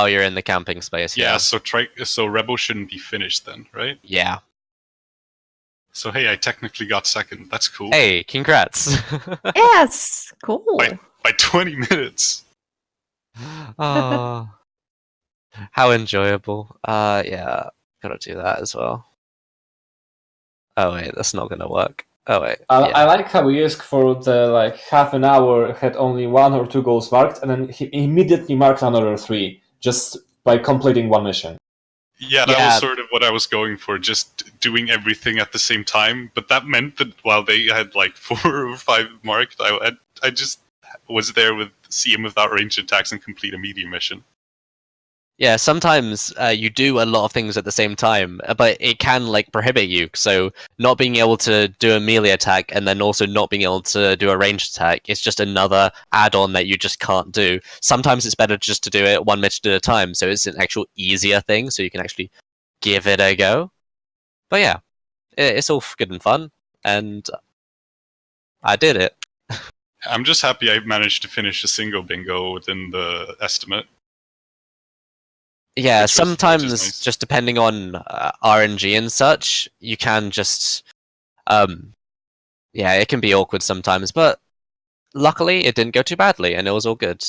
you're in the camping space. Yeah. So Rebel shouldn't be finished then, right? Yeah. So hey, I technically got second. That's cool. Hey, congrats. Yes, cool. By 20 minutes. Oh, how enjoyable. Yeah, gotta do that as well. Oh wait, that's not gonna work. Oh wait. I like how Yisk for the half an hour had only 1 or 2 goals marked, and then he immediately marked another 3 just by completing 1 mission. Yeah, that was sort of what I was going for, just doing everything at the same time. But that meant that while they had 4 or 5 marked, I just was there with CM without ranged attacks and complete a medium mission. Yeah, sometimes you do a lot of things at the same time, but it can prohibit you. So not being able to do a melee attack and then also not being able to do a ranged attack is just another add-on that you just can't do. Sometimes it's better just to do it 1 mission at a time, so it's an actual easier thing, so you can actually give it a go. But yeah, it's all good and fun, and I did it. I'm just happy I managed to finish a single bingo within the estimate. Yeah, Which is sometimes nice. just depending on RNG and such, you can just yeah, it can be awkward sometimes, but luckily it didn't go too badly and it was all good.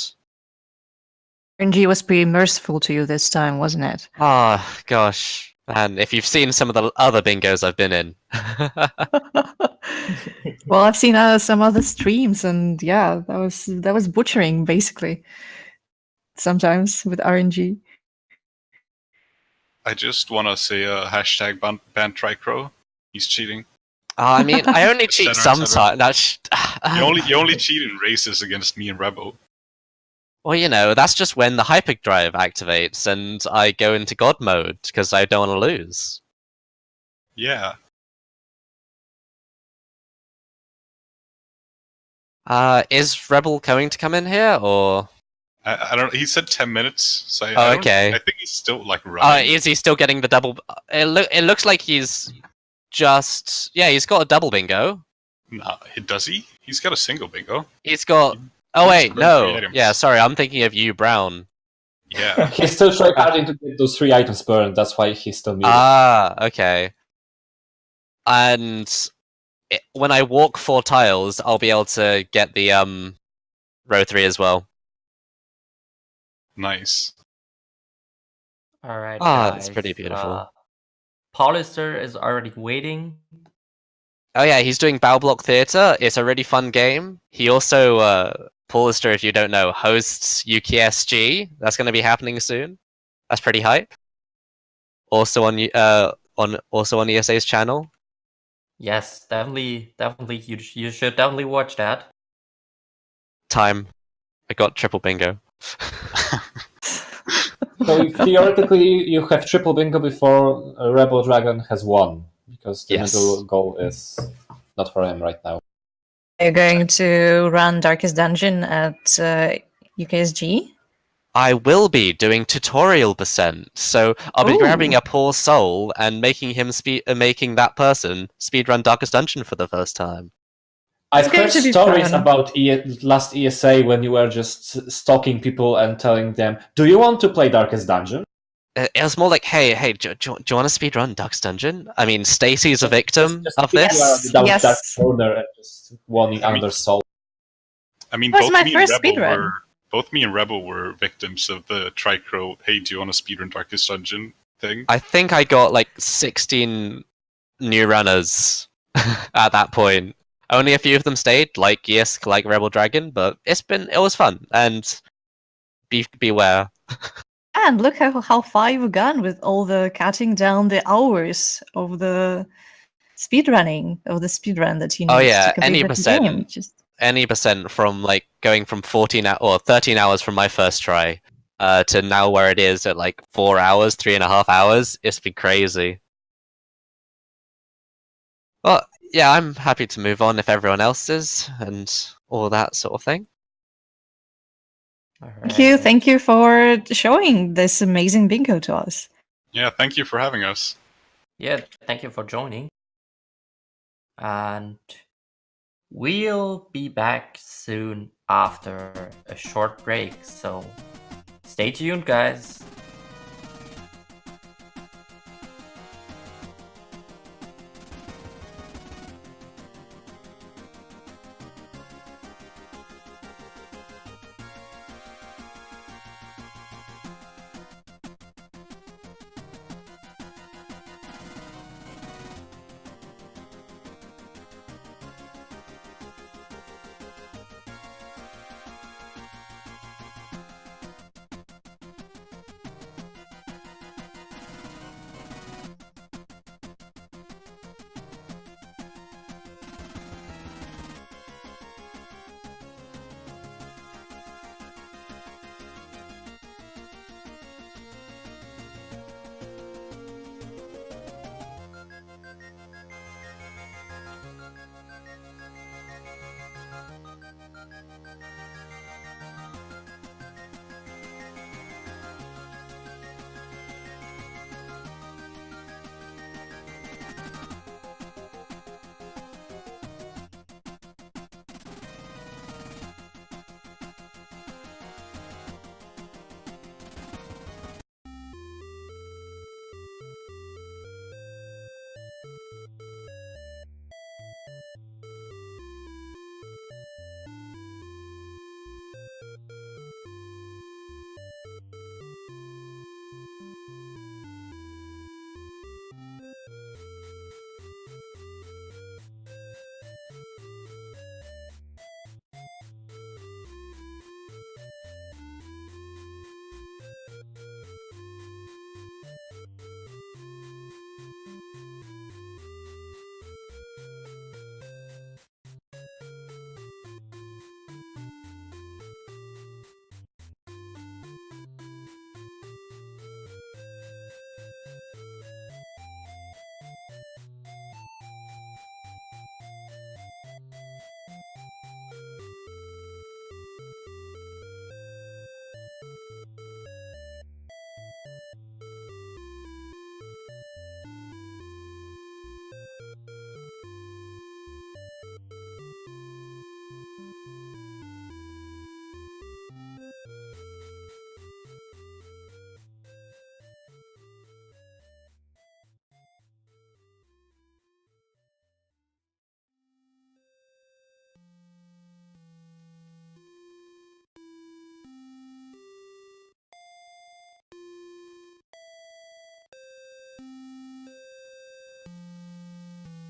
RNG was pretty merciful to you this time, wasn't it? Ah, gosh. And if you've seen some of the other bingos I've been in. Well, I've seen some other streams, and yeah, that was butchering basically. Sometimes with RNG. I just want to say hashtag ban Tricrow. He's cheating. I mean, I only cheat Et cetera, et cetera. sometimes. You only cheat in races against me and Rebel. Well, you know, that's just when the hyperdrive activates and I go into God mode because I don't want to lose. Yeah. Is Rebel going to come in here or? I don't. He said 10 minutes. So Okay. I think he's still like running. Is he still getting the double? It looks like he's just he's got a double bingo. Nah, does he? He's got a single bingo. He's got. Oh He's wait, got 3 no. items. Yeah, sorry, I'm thinking of you, Brown. Yeah. He's still trying to get those 3 items burned. That's why he's still muted. Ah, okay. And when I walk 4 tiles, I'll be able to get the row 3 as well. Nice. Alright, Ah, guys. that's pretty beautiful. Paulister is already waiting. Oh yeah, he's doing Bow Block Theatre. It's a really fun game. He also, Paulister, if you don't know, hosts UKSG. That's going to be happening soon. That's pretty hype. Also on ESA's channel. Yes, definitely. You should definitely watch that. Time. I got triple bingo. So theoretically, you have triple bingo before Rebel Dragon has won, because the Yes. middle goal is not for him right now. Are you going to run Darkest Dungeon at UKSG? I will be doing tutorial percent, so I'll be Ooh. grabbing a poor soul and making him making that person speedrun Darkest Dungeon for the first time. I've It's going heard to be stories fun. about last ESA when you were just stalking people and telling them, "Do you want to play Darkest Dungeon?" It was more like, hey, do you want to speedrun Darkest Dungeon? I mean, Stacy's a victim Just of you are this. at the Yes. dark corner and just wanting I mean- under soul. I mean, That was both my me first and Rebel speedrun. were both me and Rebel were victims of the Tricrow. Hey, do you want to speedrun Darkest Dungeon thing? I think I got like 16 new runners at that point. Only a few of them stayed, like Yisk, like Rebel Dragon, but it was fun, and beware. And look how far you've gone with all the cutting down the hours of the speedrunning, of the speedrun that you need Oh, yeah, to complete any the percent. game. Just Any percent from like going from 13 hours from my first try to now where it is at like 4 hours, 3.5 hours. It's been crazy. Well, yeah, I'm happy to move on if everyone else is, and all that sort of thing. thank you for showing this amazing bingo to us. Yeah, thank you for having us. Yeah, thank you for joining. And we'll be back soon after a short break, so stay tuned, guys.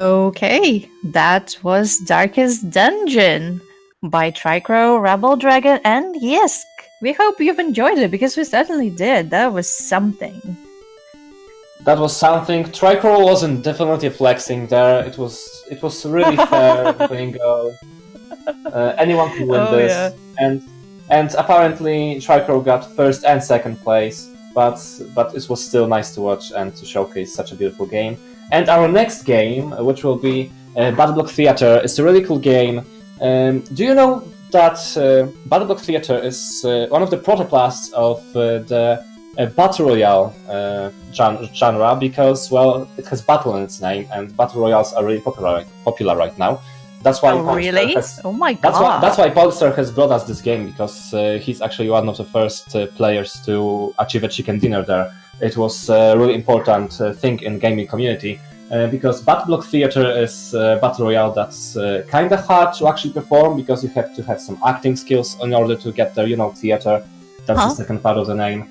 Okay, that was Darkest Dungeon by Tricrow, RebelDragon, and Yisk. We hope you've enjoyed it because we certainly did. That was something. That was something. Tricrow wasn't definitely flexing there. It was really fair. Bingo. Anyone could win this, Yeah. and apparently Tricrow got first and second place. But it was still nice to watch and to showcase such a beautiful game. And our next game, which will be Battle Block Theater, is a really cool game. Do you know that Battle Block Theater is one of the protoplasts of the Battle Royale genre because, well, it has battle in its name, and Battle Royales are really popular right now. That's why. Oh, really? Oh my god! That's why Polster has brought us this game, because he's actually one of the first players to achieve a chicken dinner there. It was a really important thing in gaming community, because Battle Block Theater is a battle royale that's kind of hard to actually perform, because you have to have some acting skills in order to get there. You know, theater. That's the second part of the name,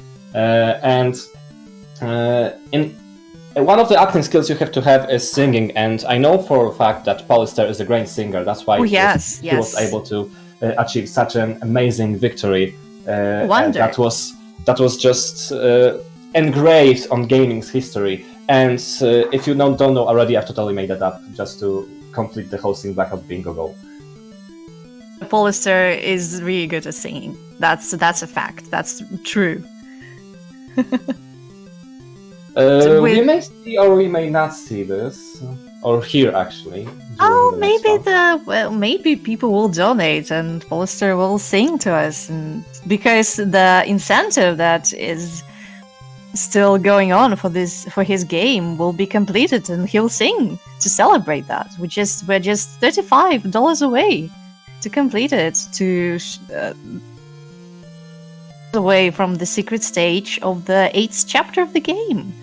in one of the acting skills you have to have is singing, and I know for a fact that Polster is a great singer. That's why he was able to achieve such an amazing victory. And that was just engraved on gaming's history. And if you don't know already, I've totally made that up just to complete the hosting Blackout Bingo goal. Polster is really good at singing. That's a fact. That's true. We may see or we may not see this, or hear actually. Oh, maybe people will donate and Polster will sing to us, and because the incentive that is still going on for his game will be completed, and he'll sing to celebrate that. We're just $35 away to complete it, to away from the secret stage of the 8th chapter of the game.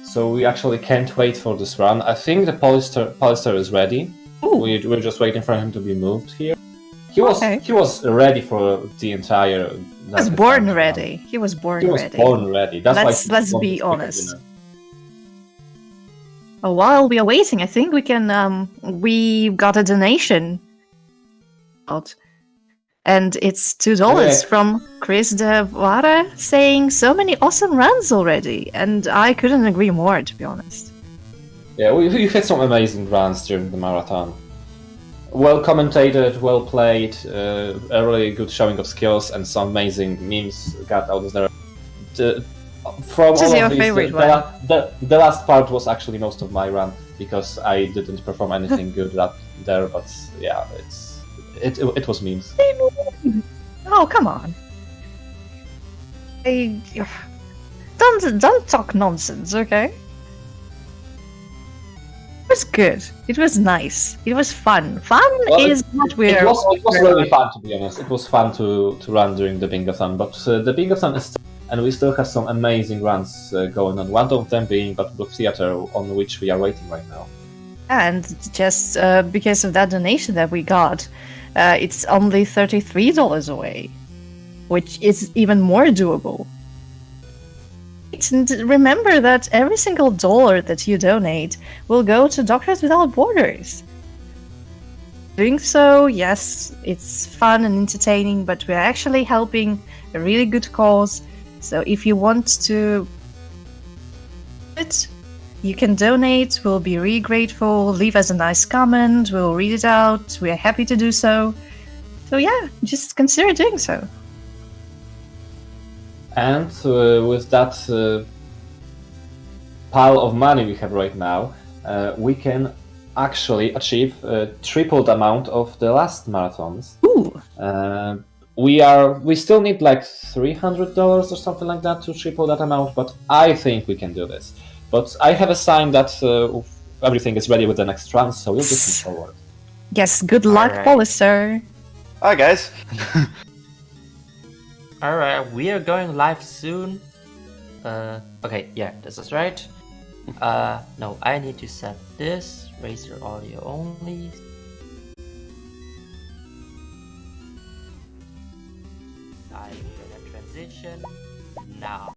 So we actually can't wait for this run. I think the Polster is ready. We're just waiting for him to be moved here. He was ready for the entire. He was born ready. He was born ready. Let's be honest. While we are waiting, I think we can. We got a donation out. And it's $2 from Chris Devara saying so many awesome runs already, and I couldn't agree more, to be honest. Yeah, we've had some amazing runs during the marathon. Well commentated, well played, a really good showing of skills, and some amazing memes got out there. What is your favorite one? The last part was actually most of my run, because I didn't perform anything good there, but yeah, it was memes. Oh, come on. Don't talk nonsense, okay? It was good. It was nice. It was fun. Is what we're... It was really fun, to be honest. It was fun to run during the Bingothon, but the Bingothon is still... And we still have some amazing runs going on. One of them being Battle Block Theater, on which we are waiting right now. And just because of that donation that we got, it's only $33 away, which is even more doable. And remember that every single dollar that you donate will go to Doctors Without Borders. Doing so, yes, it's fun and entertaining, but we're actually helping a really good cause. So if you want to you can donate. We'll be really grateful. Leave us a nice comment. We'll read it out. We're happy to do so. So yeah, just consider doing so. And with that pile of money we have right now, we can actually achieve triple the amount of the last marathons. Ooh. We still need like $300 or something like that to triple that amount, but I think we can do this. But I have a sign that everything is ready with the next run, so we'll just move forward. Yes, good luck, Polster. Hi guys. Alright, we are going live soon. Okay, yeah, this is right. No, I need to set this. Razer audio only. I'm gonna transition now.